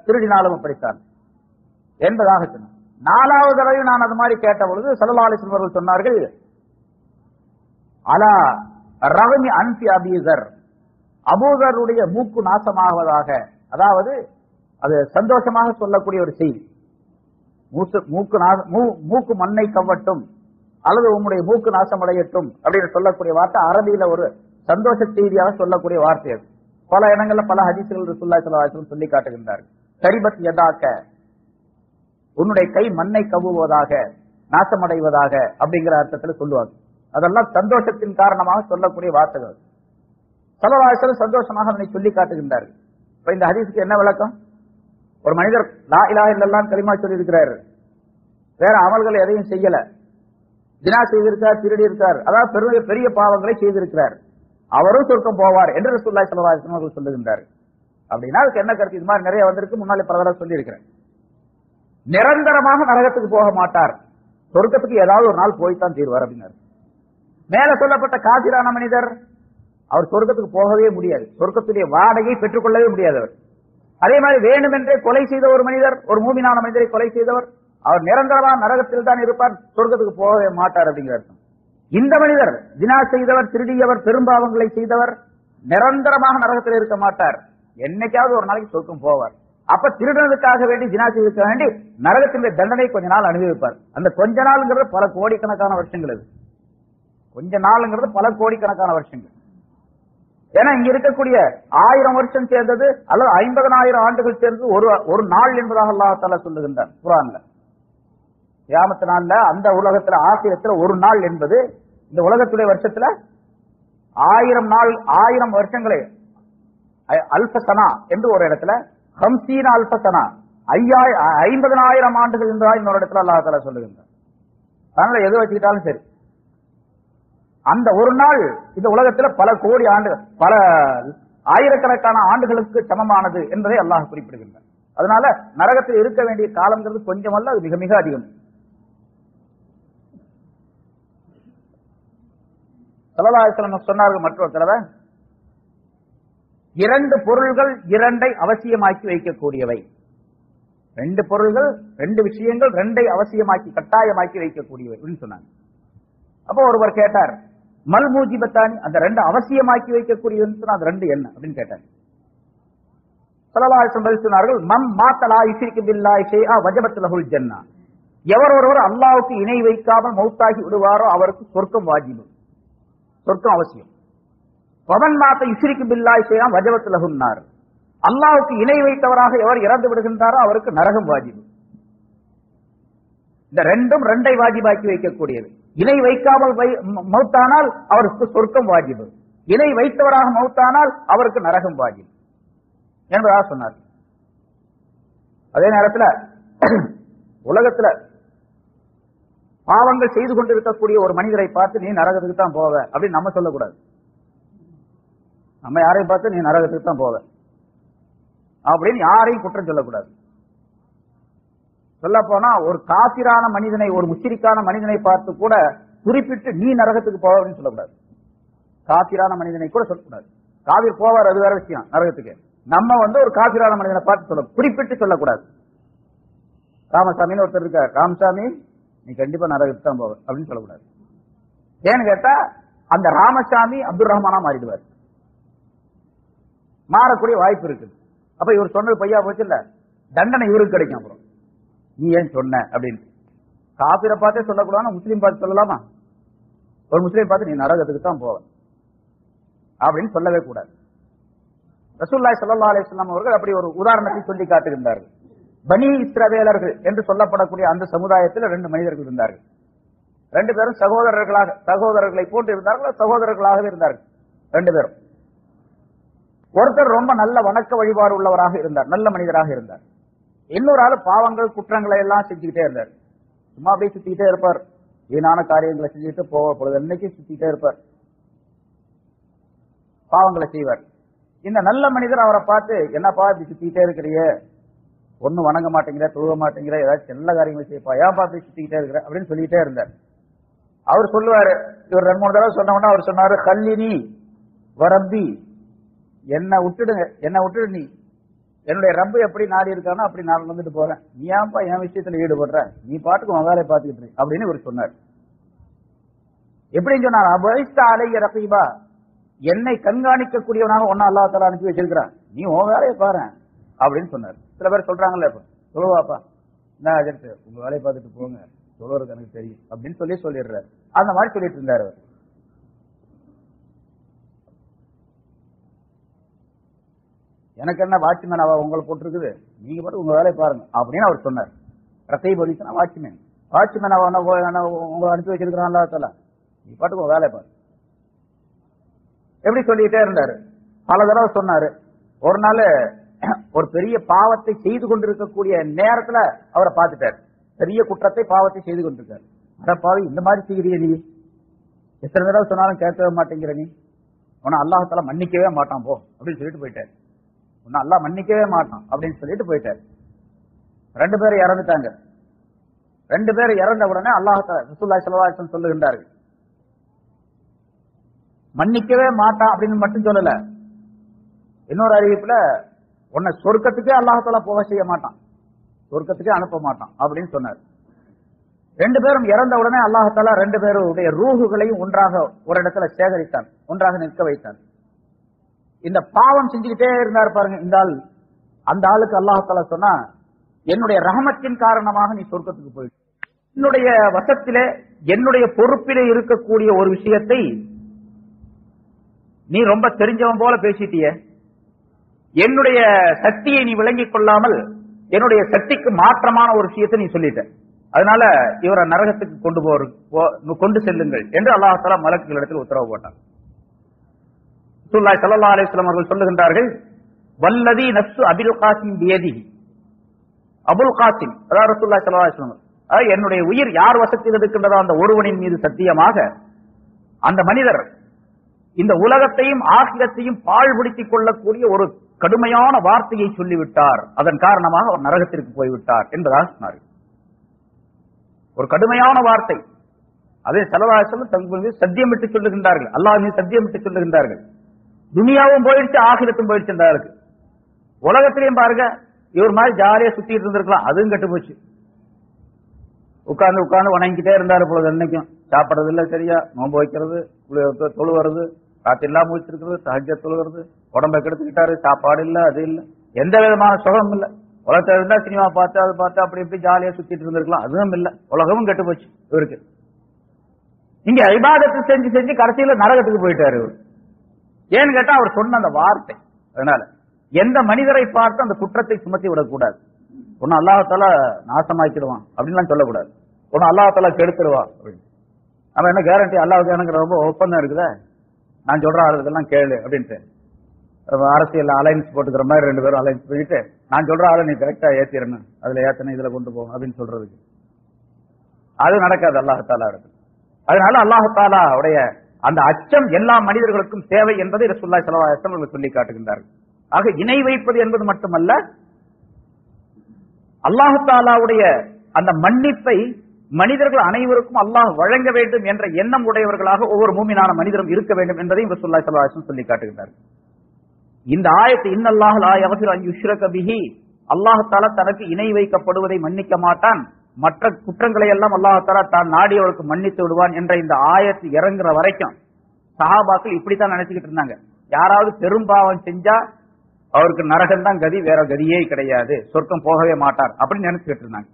திருடினாலும் அப்படித்தான் என்பதாக சொன்னார். 4வது தடவை நான் அது மாதிரி கேட்ட பொழுது ஸல்லல்லாஹு அலைஹி வஸல்லம் அவர்கள் சொன்னார்கள், அலா ரஹ்மி அன்ஃபி அபீ ஸர், அபூ ஸர்ருடைய மூக்கு நாசமாவதாக. அதாவது அது சந்தோஷமாக சொல்லக்கூடிய ஒரு செய்தி. மூக்கு மண்ணை கவ்வட்டும் அல்லது உங்களுடைய மூக்கு நாசமடையட்டும் அப்படின்னு சொல்லக்கூடிய வார்த்தை அரபியில ஒரு சந்தோஷ செய்தியாக சொல்லக்கூடிய வார்த்தை. அது பல இடங்கள்ல பல ஹதீஸ்கள் ரசூலுல்லாஹி ஸல்லல்லாஹு அலைஹி வஸல்லம் சொல்லி காட்டுகின்றார்கள். சரிபத் யதாக்க, உன்னுடைய கை மண்ணை கவ்வுவதாக, நாசமடைவதாக அப்படிங்கிற அர்த்தத்தில் சொல்லுவாங்க. அதெல்லாம் சந்தோஷத்தின் காரணமாக சொல்லக்கூடிய வார்த்தைகள். ஸல்லல்லாஹு அலைஹி வஸல்லம் சந்தோஷமாக அதனை சொல்லி காட்டுகின்றார்கள். இப்ப இந்த ஹதீஸுக்கு என்ன விளக்கம்? ஒரு மனிதர் லா இலாஹ இல்லல்லாஹ் கலிமா சொல்லி இருக்கிறார், வேற அமல்கள் எதையும் செய்யல, ஜினா செய்திருக்கார், திருடி இருக்கார், அதாவது பெரிய பாவங்களை செய்திருக்கிறார், அவரும் சொர்க்கம் போவார் என்று ரசூலுல்லாஹி ஸல்லல்லாஹு அலைஹி வஸல்லம் சொல்லுகின்றார். அப்படின்னா அதுக்கு என்ன கருத்து? இது மாதிரி நிறைய வந்திருக்கு, முன்னாலே பல தடவை சொல்லி இருக்கிறேன். நிரந்தரமாக நரகத்துக்கு போக மாட்டார், சொர்க்கத்துக்கு ஏதாவது ஒரு நாள் போய்த்தான் தீர்வார் அப்படின்னாரு. மேல சொல்லப்பட்ட காபிரான மனிதர் அவர் சொர்க்கத்துக்கு போகவே முடியாது, சொர்க்கத்துடைய வாடகை பெற்றுக்கொள்ளவே முடியாது அவர். அதே மாதிரி வேண்டுமென்றே கொலை செய்த ஒரு மனிதர், ஒரு மூமினான மனிதரை கொலை செய்தவர், அவர் நிரந்தரமாக நரகத்தில் தான் இருப்பார், சொர்க்கத்துக்கு போகவே மாட்டார் அப்படிங்கிற அர்த்தம். இந்த மனிதர் ஜினா செய்தவர், திருடியவர், பெரும்பாவங்களை செய்தவர் நிரந்தரமாக நரகத்தில் இருக்க மாட்டார், என்னைக்காவது ஒரு நாளைக்கு சொர்க்கம் போவார். அப்ப திருடனுக்காக வேண்டி, ஜினா செய்வதற்காக வேண்டி நரகத்தினுடைய தண்டனை கொஞ்ச நாள் அனுபவிப்பார். அந்த கொஞ்ச நாள்ங்கிறது பல கோடிக்கணக்கான வருஷங்கள். அது கொஞ்ச நாள்ங்கிறது பல கோடிக்கணக்கான வருஷங்கள். ஏன்னா இங்க இருக்கக்கூடிய 1000 வருஷம் சேர்ந்தது அல்லது 50,000 ஆண்டுகள் சேர்ந்தது ஒரு நாள் என்பதாக அல்லாஹ் தஆலா சொல்லுகின்றார் குர்ஆன்ல. கியாமத் நாள்ல அந்த உலகத்துல ஆகிரத்துல ஒரு நாள் என்பது இந்த உலகத்துடைய வருஷத்துல 1000 நாள், 1000 வருஷங்களே அல்ஃபசனா என்று ஒரு இடத்துல, 50 அல்ஃபசனா 50,000 ஆண்டுகள் என்றால் இன்னொரு இடத்துல அல்லாஹ் தஆலா சொல்லுகின்றார். அதனால எது வச்சுக்கிட்டாலும் சரி, அந்த ஒரு நாள் இந்த உலகத்துல பல கோடி ஆண்டுகள், பல ஆயிரக்கணக்கான ஆண்டுகளுக்கு சமமானது என்பதை அல்லாஹ் குறிப்பிடுகின்றார். அதனால நரகத்தில் இருக்க வேண்டிய காலங்கிறது கொஞ்சமல்ல, அது மிக மிக அதிகம். ஸல்லல்லாஹு அலைஹி வஸல்லம் சொன்னார்கள் மற்றொரு தடவை, இரண்டு பொருள்கள் இரண்டை அவசியமாக்கி வைக்கக்கூடியவை. ரெண்டு பொருள்கள், ரெண்டு விஷயங்கள் ரெண்டை அவசியமாக்கி கட்டாயமாக்கி வைக்கக்கூடியவை அப்படின்னு சொன்னாங்க. அப்போ ஒருவர் கேட்டார், மல் மூஜிபத்தானி, அந்த ரெண்டு அவசியமாக்கி வைக்கக்கூடியதுன்னு சொன்னா அது ரெண்டு என்ன அப்படின்னு கேட்டார். ஸல்லல்லாஹு அலைஹி வஸல்லம் சொன்னார்கள், மம் மாத லா யுஷ்ரிகு பில்லாஹி ஷைஆ வஜபத் லஹுல் ஜன்னah. எவர் ஒருவர் அல்லாஹ்வுக்கு இணை வைக்காமல் மௌத்தாகி விடுவாரோ அவருக்கு சொர்க்கம் வாஜிபு, சொர்க்கம் அவசியம். வமன் மாத யுஷ்ரிகு பில்லாஹி ஷைஆ வஜபத் லஹுன் நார். அல்லாஹ்வுக்கு இணை வைத்தவராக எவர் இறந்து விடுகின்றாரோ அவருக்கு நரகம் வாஜிபு. இந்த ரெண்டும் ரெண்டை வாஜிபாக்கி வைக்கக்கூடியது. இணை வைக்காமல் மௌத்தானால் அவருக்கு சொர்க்கம் வாஜிபு, இணை வைத்தவராக மௌத்தானால் அவருக்கு நரகம் வாஜிபு என்பதாக சொன்னார். அதே நேரத்தில் உலகத்துல பாவங்கள் செய்து கொண்டிருக்கக்கூடிய ஒரு மனிதரை பார்த்து நீ நரகத்துக்கு தான் போவ அப்படின்னு நம்ம சொல்லக்கூடாது. நம்ம யாரையும் பார்த்து நீ நரகத்துக்கு தான் போவ அப்படின்னு யாரையும் குற்றம் சொல்லக்கூடாது. சொல்ல போனா ஒரு காபிரான மனிதனை, ஒரு முஷ்ரிக்கான மனிதனை பார்த்து கூட குறிப்பிட்டு நீ நரகத்துக்கு போவ அப்படின்னு சொல்லக்கூடாது. காபிரான மனிதனை கூட சொல்லக்கூடாது. காபிர் போவார், அது வேற விஷயம், நரகத்துக்கு. நம்ம ஒரு காபிரான மனிதனை பார்த்து சொல்ல, குறிப்பிட்டு சொல்லக்கூடாது. ராமசாமின்னு ஒருத்தர் இருக்கார், ராமசாமி நீ கண்டிப்பா நரகத்துக்கு தான் போவ அப்படின்னு சொல்லக்கூடாது. ஏன்னு கேட்டா அந்த ராமசாமி அப்துல் ரஹ்மானா மாறிடுவார், மாறக்கூடிய வாய்ப்பு இருக்கு. அப்ப இவர் சொன்னது பொய்யா போச்சு இல்ல, தண்டனை இவருக்கு கிடைக்கும். அப்புறம் நீ ஏன் சொன்ன அப்படின்னு காபிரை பார்த்தே சொல்லக்கூடாது, முஸ்லீம் பார்த்து சொல்லலாமா? ஒரு முஸ்லீம் பார்த்து நீ நரகத்துக்கு தான் போவ அப்படின்னு சொல்லவே கூடாது. ரசூலுல்லாஹி ஸல்லல்லாஹு அலைஹி வஸல்லம் அவர்கள் அப்படி ஒரு உதாரணத்தை சொல்லி காட்டுகின்றார்கள். பனி இஸ்ரவேலர்கள் என்று சொல்லப்படக்கூடிய அந்த சமுதாயத்தில் ரெண்டு மனிதர்கள் இருந்தார்கள். ரெண்டு பேரும் சகோதரர்களை போன்று இருந்தார்கள், சகோதரர்களாகவே இருந்தார்கள் ரெண்டு பேரும். ஒருத்தர் ரொம்ப நல்ல வணக்க வழிபாடு உள்ளவராக இருந்தார், நல்ல மனிதராக இருந்தார். இன்னொரு ஆள் பாவங்கள் குற்றங்களை எல்லாம் செஞ்சுக்கிட்டே இருந்தார். சும்மா அப்படியே சுத்திக்கிட்டே இருப்பார், வீணான காரியங்களை செஞ்சுட்டு பொழுது என்னைக்கு சுத்திக்கிட்டே இருப்பார், பாவங்களை செய்வார். இந்த நல்ல மனிதர் அவரை பார்த்து, என்னப்பா இப்படி சுத்திக்கிட்டே இருக்கிறியே, ஒன்னும் வணங்க மாட்டேங்கிற, தொழுக மாட்டேங்கிற, ஏதாச்சும் நல்ல காரியங்களை செய்யப்பா, ஏன் பார்த்து சுத்திக்கிட்டே இருக்கிற அப்படின்னு சொல்லிட்டே இருந்தார். அவர் சொல்லுவாரு, இவர் 2-3 தடவை சொன்னோம்னா அவர் சொன்னாரு, கல்லினி வரம்பி, என்னை விட்டுடுங்க, என்னை விட்டுடு, நீ என்னுடைய ரப்பு எப்படி நாடி இருக்கானோ அப்படி நான் வந்துட்டு போறேன், நீ ஏன்பா என் விஷயத்துல ஈடுபடுற, நீ பாட்டுக்கு உன் வேலையை பார்த்துக்கிட்டு அப்படின்னு இவர் சொன்னார். எப்படின்னு சொன்னார், அபைஸ்தா அலைய ரகீபா, என்னை கண்காணிக்கக்கூடியவனாக ஒன்னா அல்லாஹ் தஆலா அனுப்பி வச்சிருக்கிறான், நீ உன் வேலையை பாரு அப்படின்னு சொன்னார். சில பேர் சொல்றாங்கல்ல, இப்ப சொல்லுவாப்பா, என்ன அஜர்த்து உங்க வேலையை பார்த்துட்டு போங்க, சொல்லுறது எனக்கு தெரியும் அப்படின்னு சொல்லிடுறாரு. அந்த மாதிரி சொல்லிட்டு இருந்தாரு அவர். எனக்கு என்ன வாட்ச்மேன் அவ உங்களை போட்டுருக்குது, நீங்க பாட்டு உங்க வேலையை பாருங்க அப்படின்னு அவர் சொன்னார். ரகீப் அப்படின்னா வாட்ச்மேன் அவ உங்களை அனுப்பி வச்சிருக்கிறான் அல்லாஹ் தஆலா, நீ பாட்டுக்கு உங்க வேலையை பாரு எப்படி சொல்லிட்டே இருந்தாரு. பல தடவை சொன்னாரு. ஒரு நாள் ஒரு பெரிய பாவத்தை செய்து கொண்டிருக்கக்கூடிய நேரத்துல அவரை பார்த்துட்டார், பெரிய குற்றத்தை பாவத்தை செய்து கொண்டிருக்காரு. அட பாவி, இந்த மாதிரி செய்கிறிய நீ, எத்தனை தடவை சொன்னாலும் கேட்கவே மாட்டேங்கிற, நீ உன்னை அல்லாஹ் தஆலா மன்னிக்கவே மாட்டான் போ அப்படின்னு சொல்லிட்டு போயிட்டார். உன்னை அல்லாஹ் மன்னிக்கவே மாட்டான் அப்படின்னு சொல்லிட்டு போயிட்டார். 2 பேரும் இறந்துட்டாங்க. 2 பேரும் இறந்த உடனே அல்லாஹ் ரசூலுல்லாஹி ஸல்லல்லாஹு அலைஹி வஸல்லம் சொல்லுகின்றார்கள், மன்னிக்கவே மாட்டான் அப்படின்னு மட்டும் சொல்லல, இன்னொரு அறிவிப்புல உன்னை சொர்க்கத்துக்கே அல்லாஹ் தஆலா போக செய்ய மாட்டான், சொர்க்கத்துக்கே அனுப்ப மாட்டான் அப்படின்னு சொன்னார். 2 பேரும் இறந்த உடனே அல்லாஹ் தஆலா 2 பேருடைய ரூஹுகளையும் ஒன்றாக ஒரு இடத்துல சேகரித்தான், ஒன்றாக நிற்க வைத்தான். இந்த பாவம் செஞ்சுக்கிட்டே இருந்தார் பாருங்க இந்த ஆள், அந்த ஆளுக்கு அல்லாஹ் தஆலா சொன்னா, என்னுடைய ரஹமத்தின் காரணமாக நீ சொர்க்கத்துக்கு போயிடு, என்னுடைய வசத்திலே என்னுடைய பொறுப்பிலே இருக்கக்கூடிய ஒரு விஷயத்தை நீ ரொம்ப தெரிஞ்சவன் போல பேசிட்டிய, என்னுடைய சக்தியை நீ விளங்கிக் கொள்ளாமல் என்னுடைய சக்திக்கு மாற்றமான ஒரு விஷயத்தை நீ சொல்லிட்ட, அதனால இவரை நரகத்துக்கு கொண்டு செல்லுங்கள் என்று அல்லாஹ் தஆலா மலக்குகளிடத்தில் உத்தரவு போட்டார். ரசூலுல்லாஹி ஸல்லல்லாஹு அலைஹி வஸல்லம் அவர்கள் சொல்லுகின்றார்கள், வல்லதி நஃப்சு அபுல் காசிம் பியதிஹி, அபுல் காசிம் அதாவது ரசூலுல்லாஹி ஸல்லல்லாஹு அலைஹி வஸல்லம், என்னுடைய உயிர் யார் வசத்தில் இருக்கின்றதோ அந்த ஒருவனின் மீது சத்தியமாக, அந்த மனிதர் இந்த உலகத்தையும் ஆகிரத்தையும் பாழ்படுத்திக் கொள்ளக்கூடிய ஒரு கடுமையான வார்த்தையை சொல்லிவிட்டார், அதன் காரணமாக அவர் நரகத்திற்கு போய்விட்டார் என்பதாக சொன்னார். ஒரு கடுமையான வார்த்தை, அதே ஸல்லல்லாஹு அலைஹி வஸல்லம் தங்கள் மீது சத்தியம் விட்டு சொல்லுகின்றார்கள், அல்லாஹ் மீது சத்தியம் விட்டு சொல்லுகின்றார்கள். துனியாவும் போயிடுச்சு, ஆகிரத்தும் போயிடுச்சு. இருக்கு உலகத்திலையும் பாருங்க, இவர் மாதிரி ஜாலியா சுத்திட்டு இருந்திருக்கலாம், அதுவும் கெட்டு போச்சு. உட்கார்ந்து உட்கார்ந்து வணங்கிட்டே இருந்தாரு பொழுது அன்னைக்கும். சாப்பிடறது இல்ல சரியா, நோன்பு வைக்கிறது, தொழுவது, ராத்திரி எல்லாம் முடிச்சிருக்கிறது, தஹஜ்ஜத் தொழுகிறது, உடம்பை கெடுத்துக்கிட்டாரு. சாப்பாடு இல்ல, அது இல்ல, எந்த விதமான சுகம் இல்ல. உலகத்துல இருந்தா சினிமா பார்த்து அது பார்த்து அப்படி இப்படி ஜாலியா சுத்திட்டு இருந்திருக்கலாம், அதுவும் இல்ல. உலகமும் கெட்டு போச்சு இவருக்கு. இங்க இபாதத்து செஞ்சு செஞ்சு கடைசியில நரகத்துக்கு போயிட்டாரு இவர். ஏன்னு கேட்டா அவர் சொன்ன அந்த வார்த்தை. அதனால எந்த மனிதரை பார்த்து அந்த குற்றத்தை சுமத்தி விடக்கூடாது. ஒன்னு அல்லாஹ்தாலா நாசமாக்கிடுவான் அப்படின்லாம் சொல்லக்கூடாது. ஒன்னு அல்லாஹ்தாலா கெடுத்துடுவான் அப்படின்னு. அவன் என்ன கேரண்டி? அல்லாஹ்வுக்கு எனக்கு ரொம்ப ஒப்பந்தம் இருக்குதா, நான் சொல்ற ஆளுக்கெல்லாம் கேளு அப்படின்ட்டு அரசியல் அலைன்ஸ் போட்டுக்கிற மாதிரி 2 பேரும் அலைன்ஸ் பண்ணிட்டு, நான் சொல்ற ஆளு நீ கரெக்டா ஏத்திடணும், அதுல ஏத்தனை இதுல கொண்டு போகும் அப்படின்னு சொல்றதுக்கு அது நடக்காது அல்லாஹ்தாலா இருக்கு. அதனால அல்லாஹ்தாலா உடைய அந்த அச்சம் எல்லா மனிதர்களுக்கும் தேவை என்பதை ரசூலுல்லாஹி ஸல்லல்லாஹு அலைஹி வஸல்லம் சொல்லி காட்டுகின்றார்கள். ஆக இணை வைப்பது என்பது மட்டுமல்ல, அல்லாஹ்தாலாவுடைய அந்த மன்னிப்பை மனிதர்கள் அனைவருக்கும் அல்லாஹ் வழங்க வேண்டும் என்ற எண்ணம் உடையவர்களாக ஒவ்வொரு மூமினான மனிதரும் இருக்க வேண்டும் என்பதையும் ரசூலுல்லாஹி ஸல்லல்லாஹு அலைஹி வஸல்லம் சொல்லி காட்டுகின்றார்கள். இந்த ஆயத்து இன்னல்லாஹ் லா யக்ஃபிரு அன் யுஷ்ரக பிஹி, அல்லாஹ்தாலா தனக்கு இணை வைக்கப்படுவதை மன்னிக்க மாட்டான், மற்ற குற்றங்களை எல்லாம் அல்லாஹ்தாலா தான் நாடியவர்களுக்கு மன்னித்து விடுவான் என்ற இந்த ஆயத்து இறங்குற வரைக்கும் சஹாபாக்கள் இப்படித்தான் நினைச்சுக்கிட்டு இருந்தாங்க. யாராவது பெரும்பாவம் செஞ்சா அவருக்கு நரகம் தான் கதி, வேற கதியே கிடையாது, சொர்க்கம் போகவே மாட்டார் அப்படின்னு நினைச்சுக்கிட்டு இருந்தாங்க.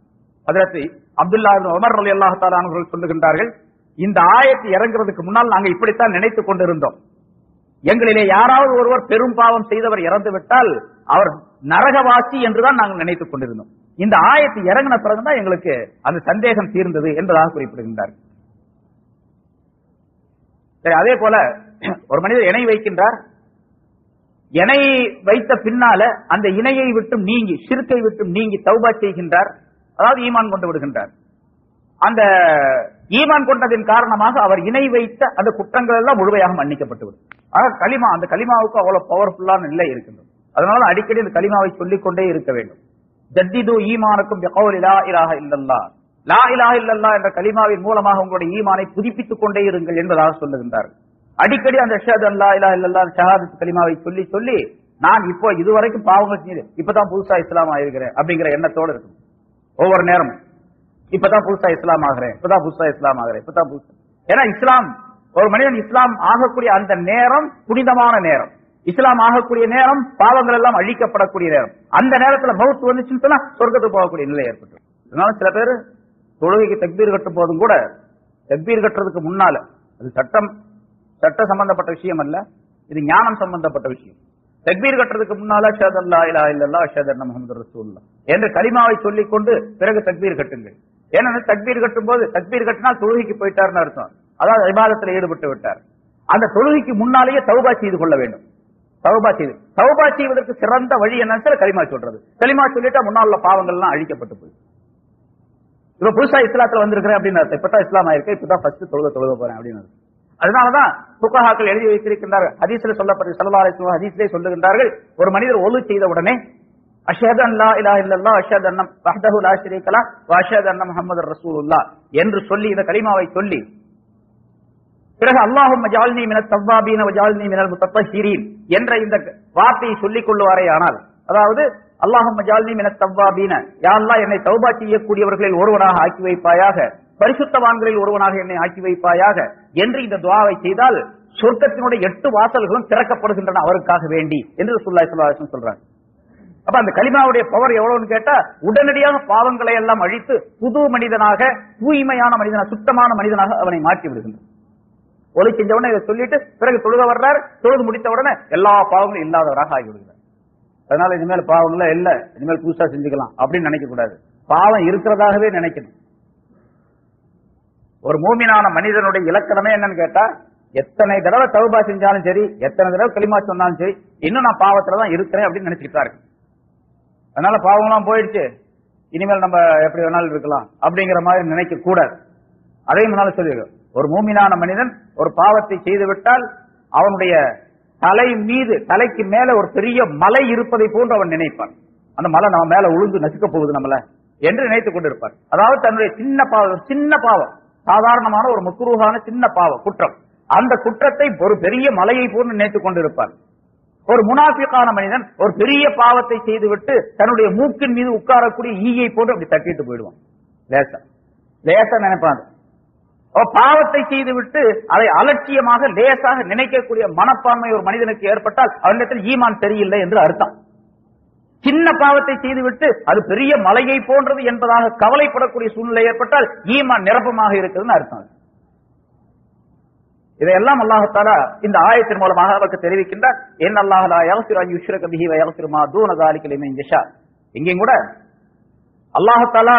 ஹஜ்ரத் அப்துல்லா இப்னு உமர் ரலியல்லாஹு தஆலா அவர்கள் சொல்லுகின்றார்கள், இந்த ஆயத்து இறங்குறதுக்கு முன்னால் நாங்க இப்படித்தான் நினைத்துக் கொண்டிருந்தோம். எங்களிலே யாராவது ஒருவர் பெரும் பாவம் செய்தவர் இறந்து விட்டால் அவர் நரகவாசி என்றுதான் நாங்கள் நினைத்துக் கொண்டிருந்தோம். இந்த ஆயத்து இறங்கின பிறகுதான் எங்களுக்கு அந்த சந்தேகம் தீர்ந்தது என்பதாக குறிப்பிடுகின்றார். சரி, அதே போல ஒரு மனிதர் இணை வைக்கின்றார். இணை வைத்த பின்னால அந்த இணையை விட்டும் நீங்கி, ஷிர்கை விட்டும் நீங்கி தௌபா செய்கின்றார், அதாவது ஈமான் கொண்டு விடுகின்றார். அந்த ஈமான் கொண்டதின் காரணமாக அவர் இணை வைத்த அந்த குற்றங்கள் எல்லாம் முழுமையாக மன்னிக்கப்பட்டுவிடும். ஆக கலிமா, அந்த கலிமாவுக்கு அவ்வளவு பவர்ஃபுல்லான நிலை இருக்கின்றது. அதனால அடிக்கடி இந்த கலிமாவை சொல்லிக் கொண்டே இருக்க வேண்டும். ஜத்திது ஈமானுக்கும் பிகௌலி லா இலாஹ இல்லல்லாஹ், லா இலாஹ இல்லல்லாஹ் என்ற கலிமாவின் மூலமாக உங்களுடைய ஈமானை புதுப்பித்துக் கொண்டே இருங்கள் என்பதாக சொல்லுகின்றார். அடிக்கடி அந்த அஷ்ஹது அன் லா இலாஹ இல்லல்லாஹ் ஷஹாதத் கலிமாவை சொல்லி சொல்லி நான் இப்போ இதுவரைக்கும் பாவங்கள் செஞ்சு இப்பதான் புதுசா இஸ்லாம் ஆயிருக்கிறேன் அப்படிங்கிற எண்ணத்தோடு இருக்கும். ஒவ்வொரு நேரமும் இப்பதான் புதுசா இஸ்லாம் ஆகிறேன், இப்பதான் புதுசா இஸ்லாம் ஆகிறேன், இப்பதான் புதுசா. ஏன்னா இஸ்லாம், ஒரு மனிதன் இஸ்லாம் ஆகக்கூடிய அந்த நேரம் புனிதமான நேரம். இஸ்லாம் ஆகக்கூடிய நேரம் பாவங்கள் எல்லாம் அழிக்கப்படக்கூடிய நேரம். அந்த நேரத்துல மவுத் வந்துச்சுன்னு சொன்னா சொர்க்கத்துக்கு போகக்கூடிய நிலை ஏற்பட்டு. அதனால சில பேர் தொழுகைக்கு தக்பீர் கட்டும் போதும் கூட தக்பீர் கட்டுறதுக்கு முன்னால, அது சட்ட சம்பந்தப்பட்ட விஷயம் அல்ல, இது ஞானம் சம்பந்தப்பட்ட விஷயம். தக்பீர் கட்டுறதுக்கு முன்னால அஷ்ஹது அல்லா இலாஹ இல்லல்லாஹ் அஷ்ஹது அன்ன முஹம்மதுர் ரசூலுல்லாஹ் என்ற கலிமாவை சொல்லிக் கொண்டு பிறகு தக்பீர் கட்டுங்கள். ஏன்னா தக்பீர் கட்டும் போது, தக்பீர் கட்டினால் தொழுகைக்கு போயிட்டார்னு அர்த்தம், அதாவது இபாதத்தில் ஈடுபட்டு விட்டார். அந்த தொழுகைக்கு முன்னாலேயே தௌபா செய்து கொள்ள வேண்டும். தௌபா செய்வதற்கு சிறந்த வழி என்னன்னு கலிமா சொல்றது. கலிமா சொல்லிட்டா முன்னாள் பாவங்கள் எல்லாம் அழிக்கப்பட்டு போய், இப்ப புதுசா இஸ்லாத்துல வந்திருக்கிறேன் அப்படின்னு அர்த்தம். இப்பதான் இஸ்லாம் ஆயிருக்கு, இப்பதான் ஃபர்ஸ்ட் தொழுக போறேன் அப்படின்னு. அதனாலதான் ஃபுகஹாக்கள் எழுதி வைத்திருக்கின்றார்கள். ஹதீஸ்ல சொல்லப்பட்ட ஸல்லல்லாஹு அலைஹி வஸல்லம் ஹதீஸ்லே சொல்லுகின்றார்கள், ஒரு மனிதர் ஒலு செய்த உடனே அஷ்ஹது அன் லா இலாஹ இல்லல்லாஹ் அஷ்ஹது அன்ன வஹ்தஹு லா ஷரீக லஹ் வ அஷ்ஹது அன்ன முஹம்மதுர் ரசூலுல்லாஹ் என்று சொல்லி இந்த கலிமாவை சொல்லி பிறகு அல்லாஹும்ம ஜஅல்னி மினத் தவ்வாபீன வ ஜஅல்னி மினல் முத்தத்தஹிரீன் என்ற இந்த வார்த்தையை சொல்லிக் கொள்வாரேயானால், அதாவது அல்லாஹும்ம ஜஅல்னி மினத் தவ்வாபீன, யா அல்லாஹ் என்னை தௌபா செய்யக்கூடியவர்களில் ஒருவனாக ஆக்கி வைப்பாயாக, பரிசுத்தவான்களில் ஒருவனாக என்னை ஆக்கி வைப்பாயாக என்று இந்த துஆவை செய்தால் சொர்க்கத்தினுடைய 8 வாசல்களும் திறக்கப்படுகின்றன அவருக்காக வேண்டி என்று ரசூலுல்லாஹி ஸல்லல்லாஹு அலைஹி வஸல்லம் சொல்றாங்க. அப்ப அந்த கலிமாவுடைய பவர் எவ்வளவுன்னு கேட்டா, உடனடியாக பாவங்களை எல்லாம் அழித்து புது மனிதனாக, தூய்மையான மனிதனாக, சுத்தமான மனிதனாக அவனை மாற்றி விடுகின்றான். ஒலி செஞ்ச உடனே இதை சொல்லிட்டு பிறகு தொழுக வர்றார், தொழுது முடித்த உடனே எல்லா பாவங்களும் இல்லாதவராக ஆகிவிடுகிறார். அதனால இனிமேல் பாவங்கள இல்ல, இனிமேல் புதுசா செஞ்சுக்கலாம் அப்படின்னு நினைக்க கூடாது. பாவம் இருக்கிறதாகவே நினைக்கணும். ஒரு மூமினான மனிதனுடைய இலக்கணமே என்னன்னு கேட்டா, எத்தனை தடவை தௌபா செஞ்சாலும் சரி, எத்தனை தடவை கலிமா சொன்னாலும் சரி, இன்னும் நான் பாவத்துலதான் இருக்கிறேன் அப்படின்னு நினைச்சுக்கிட்டா இருக்கு. அதனால பாவம்லாம் போயிடுச்சு, இனிமேல் நம்ம எப்படி வேணாலும் இருக்கலாம் அப்படிங்கிற மாதிரி நினைக்க கூடாது. அதையும் முன்னால சொல்லிடுறோம், ஒரு மூமினான மனிதன் ஒரு பாவத்தை செய்துவிட்டால் அவனுடைய தலைக்கு மேல ஒரு பெரிய மலை இருப்பதை போன்று அவன் நினைப்பான். அந்த மலை நம்ம மேல உழுந்து நசுக்க போகுது நம்மள என்று நினைத்துக் கொண்டிருப்பார். அதாவது தன்னுடைய சின்ன பாவம் சாதாரணமான ஒரு மக்ரூஹான சின்ன குற்றம். அந்த குற்றத்தை ஒரு பெரிய மலையை போன்று நினைத்துக் கொண்டிருப்பார். ஒரு முனாஃபிகான மனிதன் ஒரு பெரிய பாவத்தை செய்துவிட்டு தன்னுடைய மூக்கின் மீது உட்காரக்கூடிய ஈயை போன்று அப்படி தட்டிட்டு போயிடுவான். லேசா நினைப்பாங்க. பாவத்தை செய்துவிட்டு அதை அலட்சியமாக லேசாக நினைக்கக்கூடிய மனப்பான்மை ஒரு மனிதனுக்கு ஏற்பட்டால் அவனிடத்தில் ஈமான் சரியில்லை என்று அர்த்தம். சின்ன பாவத்தை செய்துவிட்டு அது பெரிய மலையை போன்றது என்பதாக கவலைப்படக்கூடிய சூழ்நிலை ஏற்பட்டால் ஈமான் நிரப்பமாக இருக்குதுன்னு அர்த்தம். இதையெல்லாம் அல்லாஹ் தஆலா இந்த ஆயத்தின் மூலமாக அவருக்கு தெரிவிக்கின்றார். என் அல்லாஹ் லா யக்ஃபிரு அன் யுஷ்ரக பிஹி வ யக்ஃபிரு மா தூன ஸாலிக லிமன் யஷா. இங்கேயும் கூட அல்லாஹ் தஆலா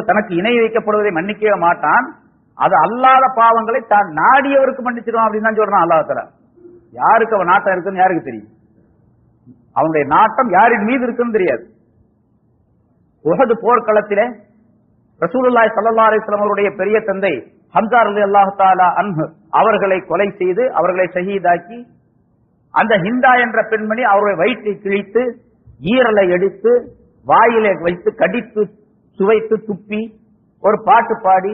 தனக்கு இணை வைக்கப்படுவதை மன்னிக்கவே மாட்டான். அது அல்லாத பாவங்களை தான் நாடியவருக்கு மன்னிச்சிடுவான் அப்படின்னு தான் சொல்றான் அல்லாஹ் தஆலா. யாருக்கு அவன் நாட்டம் இருக்குன்னு யாருக்கு தெரியும்? அவனுடைய நாட்டம் யாரின் மீது இருக்குன்னு தெரியாது. உஹது போர்க்களத்திலே ரசூலுல்லாஹி ஸல்லல்லாஹு அலைஹி வஸல்லம் அவருடைய பெரிய தந்தை ஹம்ஸா ரலியல்லாஹு தஆலா அன்ஹு அவர்களை கொலை செய்து அவர்களை ஷஹீதாக்கி அந்த ஹிந்தா என்ற பெண்மணி அவருடைய வயிற்றை கிழித்து ஈரலை எடுத்து வாயிலே வைத்து கடித்து சுவைத்து துப்பி ஒரு பாட்டு பாடி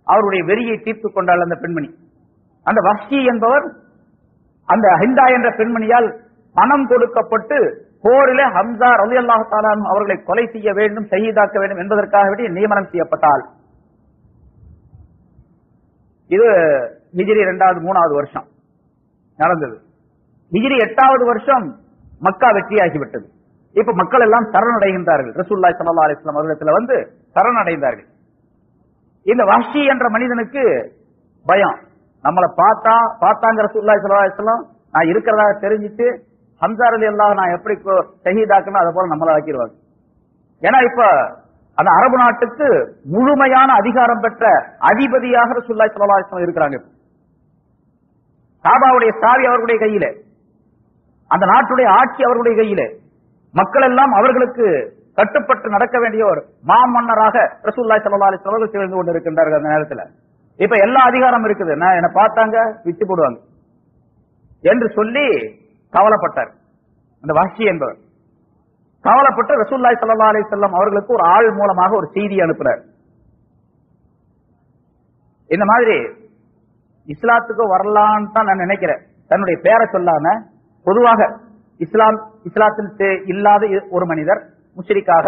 அவருடைய வெறியை தீர்த்துக் கொண்டாள் அந்த பெண்மணி. அந்த வஹ்ஷி என்பவர் அந்த ஹிந்தா என்ற பெண்மணியால் பணம் கொடுக்கப்பட்டு போரிலே ஹம்ஸா ரலியல்லாஹு தஆலா அவர்களை கொலை செய்ய வேண்டும், ஷஹீதாக்க வேண்டும் என்பதற்காக வேண்டிய நியமனம் செய்யப்பட்டால். இது ஹிஜ்ரி 2வது 3வது வருஷம் நடந்தது. ஹிஜ்ரி 8வது வருஷம் மக்கா வெற்றியாகிவிட்டது. இப்ப மக்கள் எல்லாம் சரணடைகின்றார்கள். ரசூலுல்லாஹி ஸல்லல்லாஹு அலைஹி வஸல்லம் அவர்களிடத்துல வந்து சரணடைந்தார்கள். இந்த வஹ்ஷி என்ற மனிதனுக்கு பயம். நம்மளை பார்த்தாங்க ரசூலுல்லாஹி ஸல்லல்லாஹு அலைஹி வஸல்லம் நான் இருக்கிறதா தெரிஞ்சிட்டு ஹம்ஸா ரலியல்லாஹு நான் எப்படி ஷஹீதாக்கணும் அதை போல நம்மள ஆக்கிடுவாங்க. ஏன்னா இப்ப அந்த அரபு நாட்டுக்கு முழுமையான அதிகாரம் பெற்ற அதிபதியாக ரசூலுல்லாஹி ஸல்லல்லாஹு அலைஹி வஸல்லம் இருக்கிறாங்க. காபாவுடைய சாவி அவர்களுடைய கையிலே, அந்த நாட்டுடைய ஆட்சி அவர்களுடைய கையிலே, மக்கள் எல்லாம் அவர்களுக்கு கட்டுப்பட்டு நடக்க வேண்டிய ஒரு மாமன்னராக ரசூலுல்லாஹி ஸல்லல்லாஹு அலைஹி வஸல்லம் திகழ்ந்து கொண்டிருக்கின்றார்கள். அந்த நேரத்தில் இப்ப எல்லா அதிகாரம் இருக்குது. என்ன பார்த்தாங்க விட்டு போடுவாங்க என்று சொல்லி கவலைப்பட்டார் அந்த வஹ்ஷி என்பவர். கவலைப்பட்டு ரசூலுல்லாஹி ஸல்லல்லாஹு அலைஹி வஸல்லம் அவர்களுக்கு ஒரு ஆள் மூலமாக ஒரு செய்தி அனுப்புறார். இந்த மாதிரி இஸ்லாத்துக்கு வரலான்னு தான் நான் நினைக்கிறேன். தன்னுடைய பேரை சொல்லாம பொதுவாக இஸ்லாத்தில் இல்லாத ஒரு மனிதர், முஷ்ரிக்காக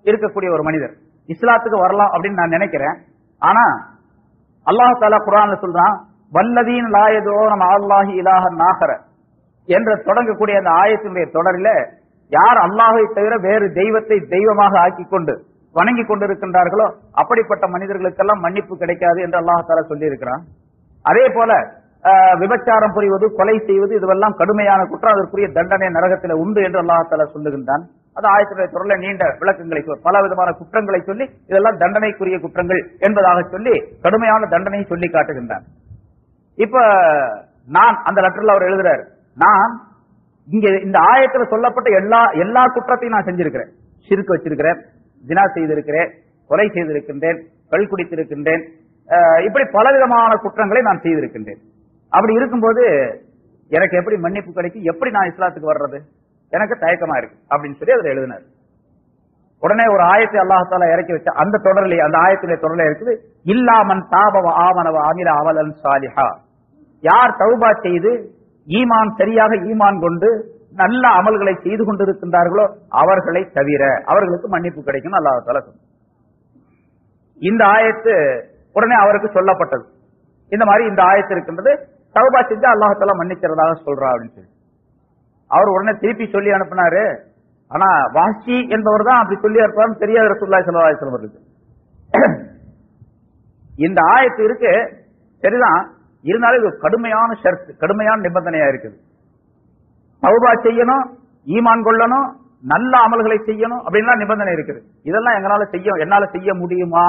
இருக்கக்கூடிய ஒரு மனிதர் இஸ்லாத்துக்கு வரலாம் அப்படின்னு நான் நினைக்கிறேன். ஆனா அல்லாஹ் தஆலா குர்ஆன்ல சொல்றான், வல்லதீன் லா யதுஊன மஅல்லாஹி இலாஹன் ஆகர என்று தொடங்கக்கூடிய அந்த ஆயத்தினுடைய தொடரில் யார் அல்லாஹை தவிர வேறு தெய்வத்தை தெய்வமாக ஆக்கி கொண்டு வணங்கி கொண்டிருக்கின்றார்களோ அப்படிப்பட்ட மனிதர்களுக்கெல்லாம் மன்னிப்பு கிடைக்காது என்று அல்லாஹ் தஆலா சொல்லி இருக்கிறான். அதே போல விபச்சாரம் புரிவது, கொலை செய்வது இதுவெல்லாம் கடுமையான குற்றம், அதற்குரிய தண்டனை நரகத்தில் உண்டு என்று அல்லாஹ் தஆலா சொல்லுகின்றான். அது ஆயத்துடைய தொடரில் நீண்ட விளக்கங்களை பல விதமான குற்றங்களை சொல்லி இதெல்லாம் தண்டனைக்குரிய குற்றங்கள் என்பதாக சொல்லி கடுமையான தண்டனையை சொல்லி காட்டுகின்றான். இப்ப நான் அந்த லெட்டர்ல அவர் எழுதுறாரு, நான் இங்க இந்த ஆயத்துல சொல்லப்பட்ட எல்லா குற்றத்தையும் நான் செஞ்சிருக்கிறேன். ஷிர்க் வச்சிருக்கிறேன், ஜினா செய்திருக்கிறேன், கொலை செய்திருக்கின்றேன், கள் குடித்திருக்கின்றேன், இப்படி பலவிதமான குற்றங்களை நான் செய்திருக்கின்றேன். அப்படி இருக்கும்போது எனக்கு எப்படி மன்னிப்பு கிடைக்கும், எப்படி நான் இஸ்லாத்துக்கு வர்றது, எனக்கு தயக்கமா இருக்கு அப்படின்னு சொல்லி அதில் எழுதினார். உடனே ஒரு ஆயத்தை அல்லாஹ் தஆலா இறக்கி வச்ச அந்த தொடரிலே, அந்த ஆயத்திலே தொடரில் இருக்குது, இல்லாமன் தாபவ ஆமனவ அமில அவலன் சாலிஹா, யார் தௌபா செய்து ஈமான் சரியாக ஈமான் கொண்டு நல்ல அமல்களை செய்து கொண்டிருக்கின்றார்களோ அவர்களை தவிர அவர்களுக்கு மன்னிப்பு கிடைக்கும் அல்லாஹ் தஆலா சொன்னார். இந்த ஆயத்து உடனே அவருக்கு சொல்லப்பட்டது. இந்த மாதிரி இந்த ஆயத்து இருக்கின்றது, தௌபா செஞ்சா அல்லாஹ் தஆலா மன்னிக்கிறதாக சொல்றா அப்படின்னு சொல்லி அவர் உடனே திருப்பி சொல்லி அனுப்பினாரு. ஆனா வஹ்ஷி என்பவர் தான் அப்படி சொல்லி இருப்பாருன்னு தெரியாது ரசூலுல்லாஹி ஸல்லல்லாஹு அலைஹி வஸல்லம். இந்த ஆயத்து இருக்கு சரிதான், இருந்தாலும் இது கடுமையான ஷர்த், கடுமையான நிபந்தனையா இருக்குது. தௌபா செய்யணும், ஈமான் கொள்ளணும், நல்ல அமல்களை செய்யணும் அப்படின்லாம் நிபந்தனை இருக்குது. இதெல்லாம் என்னால செய்ய முடியுமா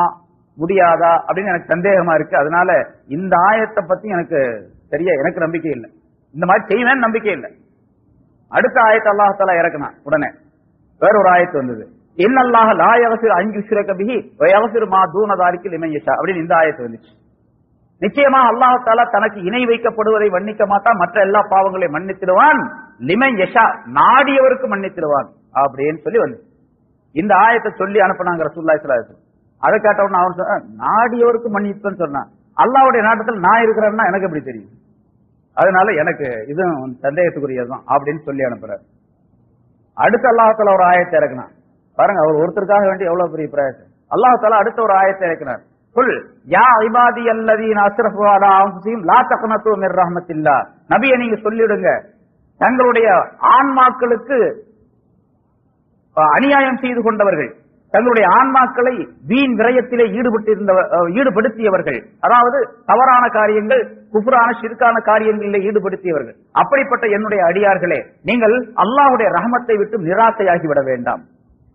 முடியாதா அப்படின்னு எனக்கு சந்தேகமா இருக்கு. அதனால இந்த ஆயத்தை பத்தி எனக்கு நம்பிக்கை இல்லை, இந்த மாதிரி செய்வேன்னு நம்பிக்கை இல்லை. அடுத்த ஆயத்தை அல்லாஹ் தஆலா இறக்குனான். உடனே வேற ஒரு ஆயத்து வந்தது, இன்னல்லாஹ லா யக்ஃபிரு அன் யுஷ்ரக பிஹி வ யக்ஃபிரு மா தூன ஸாலிக லிமன் யஷா அப்படின்னு இந்த ஆயத்து வந்துச்சு. நிச்சயமா அல்லாஹ் தஆலா தனக்கு இணை வைக்கப்படுவதை மன்னிக்க மாட்டான், மற்ற எல்லா பாவங்களையும் மன்னித்திடுவான், லிமன் யஷா நாடியவருக்கு மன்னித்திடுவான் அப்படின்னு சொல்லி வந்து இந்த ஆயத்தை சொல்லி அனுப்புனாங்க ரசூலுல்லாஹி ஸல்லல்லாஹு அலைஹி வஸல்லம். அதை கேட்டவன அவன் சொன்ன நாடியவருக்கு மன்னிப்புன்னு சொன்னான். அல்லாஹ்வுடைய நாட்டத்தில் நான் இருக்கிறேன்னா எனக்கு எப்படி தெரியும்? அதனால எனக்கு இதுவும் சந்தேகத்துக்குரியதுதான் அப்படின்னு சொல்லி அனுப்புறாரு. அடுத்த அல்லாஹ் தஆலா ஒரு ஆயத்தை இறக்கினான். பாருங்க, அவர் ஒருத்தருக்காக வேண்டி எவ்வளவு பெரிய பிரயாசம். அல்லாஹ் தஆலா அடுத்த ஒரு ஆயத்தை இறக்கினார். குல் யா இபாதி அல்லதீன அஸ்ரஃபு அலா அன்ஃபுஸிஹிம் லா தக்னது மிர் ரஹ்மத்தில்லாஹ். நபியே நீங்க சொல்லிடுங்க, தங்களுடைய ஆன்மாக்களுக்கு அநியாயம் செய்து கொண்டவர்கள், தங்களுடைய ஆன்மாக்களை வீண் விரயத்திலே ஈடுபடுத்தியவர்கள், அதாவது தவறான காரியங்கள், குஃப்ரான ஷிர்கான காரியங்களில் ஈடுபடுத்தியவர்கள், அப்படிப்பட்ட என்னுடைய அடியார்களே, நீங்கள் அல்லாஹ்வுடைய ரஹமத்தை விட்டு நிராசையாகி விட வேண்டாம்,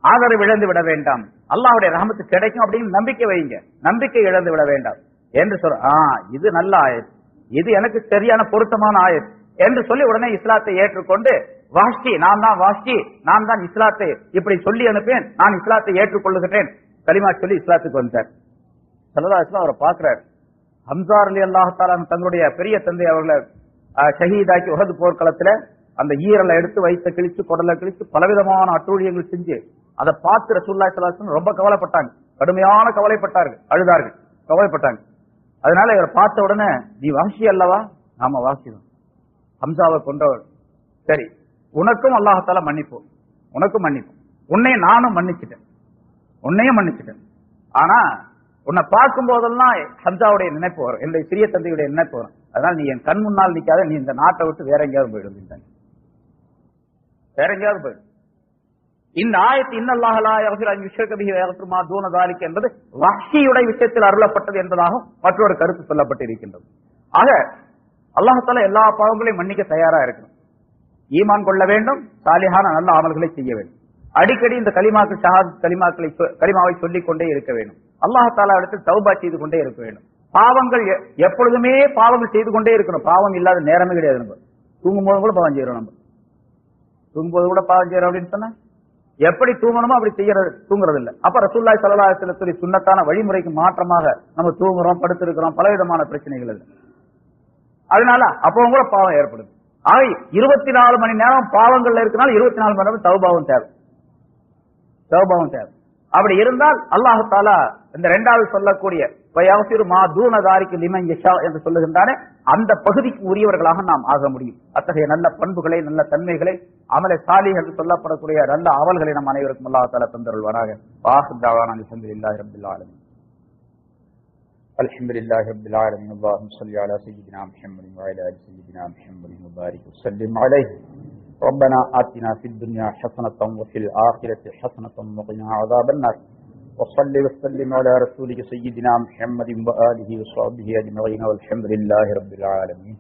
ஆதரவு இழந்து விட வேண்டாம். அல்லாஹ்வுடைய ரஹமத்து கிடைக்கும் அப்படின்னு நம்பிக்கை வைங்க, நம்பிக்கை இழந்து விட வேண்டாம் என்று சொல்ற. இது நல்ல ஆயத், இது எனக்கு சரியான பொருத்தமான ஆயத் என்று சொல்லி உடனே இஸ்லாத்தை ஏற்றுக்கொண்டு வாஷ்டி, நான் தான் வாஷ்டி, நான் தான் இஸ்லாத்தை இப்படி சொல்லி அனுப்பேன், நான் இஸ்லாத்தை ஏற்றுக்கொள்ளுகிறேன், கலிமா சொல்லி இஸ்லாத்துக்கு வந்தார். ஸல்லல்லாஹு அலைஹி வஸல்லம் அவரை பார்க்கிறார். ஹம்ஸா ரலியல்லாஹு தஆலா தங்களுடைய பெரிய தந்தை அவர்களை ஷஹீதாக்கி உஹது போர்க்களத்துல அந்த ஈரலை எடுத்து வைத்த கிழிச்சு குடலை கிழிச்சு பலவிதமான அட்டூழியங்கள் செஞ்சு அதை பார்த்து ரசூலுல்லாஹி ஸல்லல்லாஹு அலைஹி வஸல்லம் ரொம்ப கவலைப்பட்டாங்க, கடுமையான கவலைப்பட்டார்கள், அழுதார்கள், கவலைப்பட்டாங்க. அதனால இவரை பார்த்த உடனே நீ வாசி அல்லவா? நாம வாசிதான், ஹம்சாவை கொண்டவர், சரி உனக்கும் அல்லாஹ் தஆலா மன்னிப்பு, உனக்கும் மன்னிப்பு, உன்னையும் நானும் மன்னிச்சிட்டேன், உன்னையும் மன்னிச்சிட்டேன். ஆனா உன்னை பார்க்கும் போதெல்லாம் ஹம்சாவுடைய நினைப்பு வரும், என்னுடைய சிறிய தந்தையுடைய நினைப்பு வரும். அதனால நீ என் கண் முன்னால் நிக்காத, நீ இந்த நாட்டை விட்டு வேற எங்கேயாவது போயிடும், வேற எங்கேயாவது போயிடும். இந்த ஆயத்து இன்னல்லாஹ் லா யக்ஃபிரு அன் யுஷ்ரக பிஹி வ யக்ஃபிரு மா தூன ஸாலிக என்பது வஹ்ஷியுடைய விஷயத்தில் அருளப்பட்டது என்பதாகவும் மற்றொரு கருத்து சொல்லப்பட்டு இருக்கின்றது. ஆக அல்லாஹ் தஆலா எல்லா பாவங்களையும் மன்னிக்க தயாரா இருக்கணும். ஈமான் கொள்ள வேண்டும், சாலிஹான நல்ல அமல்களை செய்ய வேண்டும், அடிக்கடி இந்த கலிமாக்கள் ஷஹாதத் கலிமாவை சொல்லிக் கொண்டே இருக்க வேண்டும், அல்லாஹ் தஆலா இடத்தில் தௌபா செய்து கொண்டே இருக்க வேண்டும். பாவங்கள் எப்பொழுதுமே பாவங்கள் செய்து கொண்டே இருக்கணும், பாவம் இல்லாத நேரமே கிடையாது. நம்ம தூங்கும் போது கூட பாவம் செய்யறோம், நம்ம தூங்கும் போது கூட பாவம் செய்யறோம் அப்படின்னு சொன்னா எப்படி தூங்கணுமோ அப்படி தூங்குறது இல்லை. அப்ப ரசூலுல்லாஹி ஸல்லல்லாஹு அலைஹி வஸல்லம் சுன்னத்தான வழிமுறைக்கு மாற்றமாக நம்ம தூங்குறோம், படுத்திருக்கிறோம், பலவிதமான பிரச்சனைகள் இல்லை. அதனால அப்பவும் கூட பாவம் ஏற்படுது. ஆக 24 மணி நேரம் பாவங்கள்ல இருக்கனால 24 மணி நேரம் தௌபாவும் தேவை, தௌபாவும் தேவை. அப்படி இருந்தால் அல்லாஹ் தஆலா இந்த இரண்டாவது சொல்லக்கூடிய வயஃபிரு மா தூன ஸாலிக லிமன் யஷா என்று சொல்லுகின்றானே, அந்த பகுதிக்கு உரியவர்களாக நாம் ஆக முடியும். அத்தகைய நல்ல பண்புகளை, நல்ல தன்மைகளை, அமலே சாலிஹ் என்று சொல்லப்படக்கூடிய நல்ல அமல்களை நம் அனைவருக்கும் அல்லாஹ் தஆலா தந்தருள்வானாக. வாஹிர் தஅவானா அல்ஹம்துலில்லாஹி ரப்பில் ஆலமீன். அல்ஹம்துலில்லாஹி ரப்பில் ஆலமீன். அல்லாஹும்ம ஸல்லி அலா சய்யிதினா முஹம்மதின் வ அலா ஆலி சய்யிதினா முஹம்மதின் வ பாரிக் வ ஸல்லிம் அலைஹி. ربنا آتنا في الدنيا حسنة وفي الآخرة حسنة وقنا عذاب النار. وصل وسلم على رسولك سيدنا محمد وآله وصحبه أجمعين والحمد لله رب العالمين.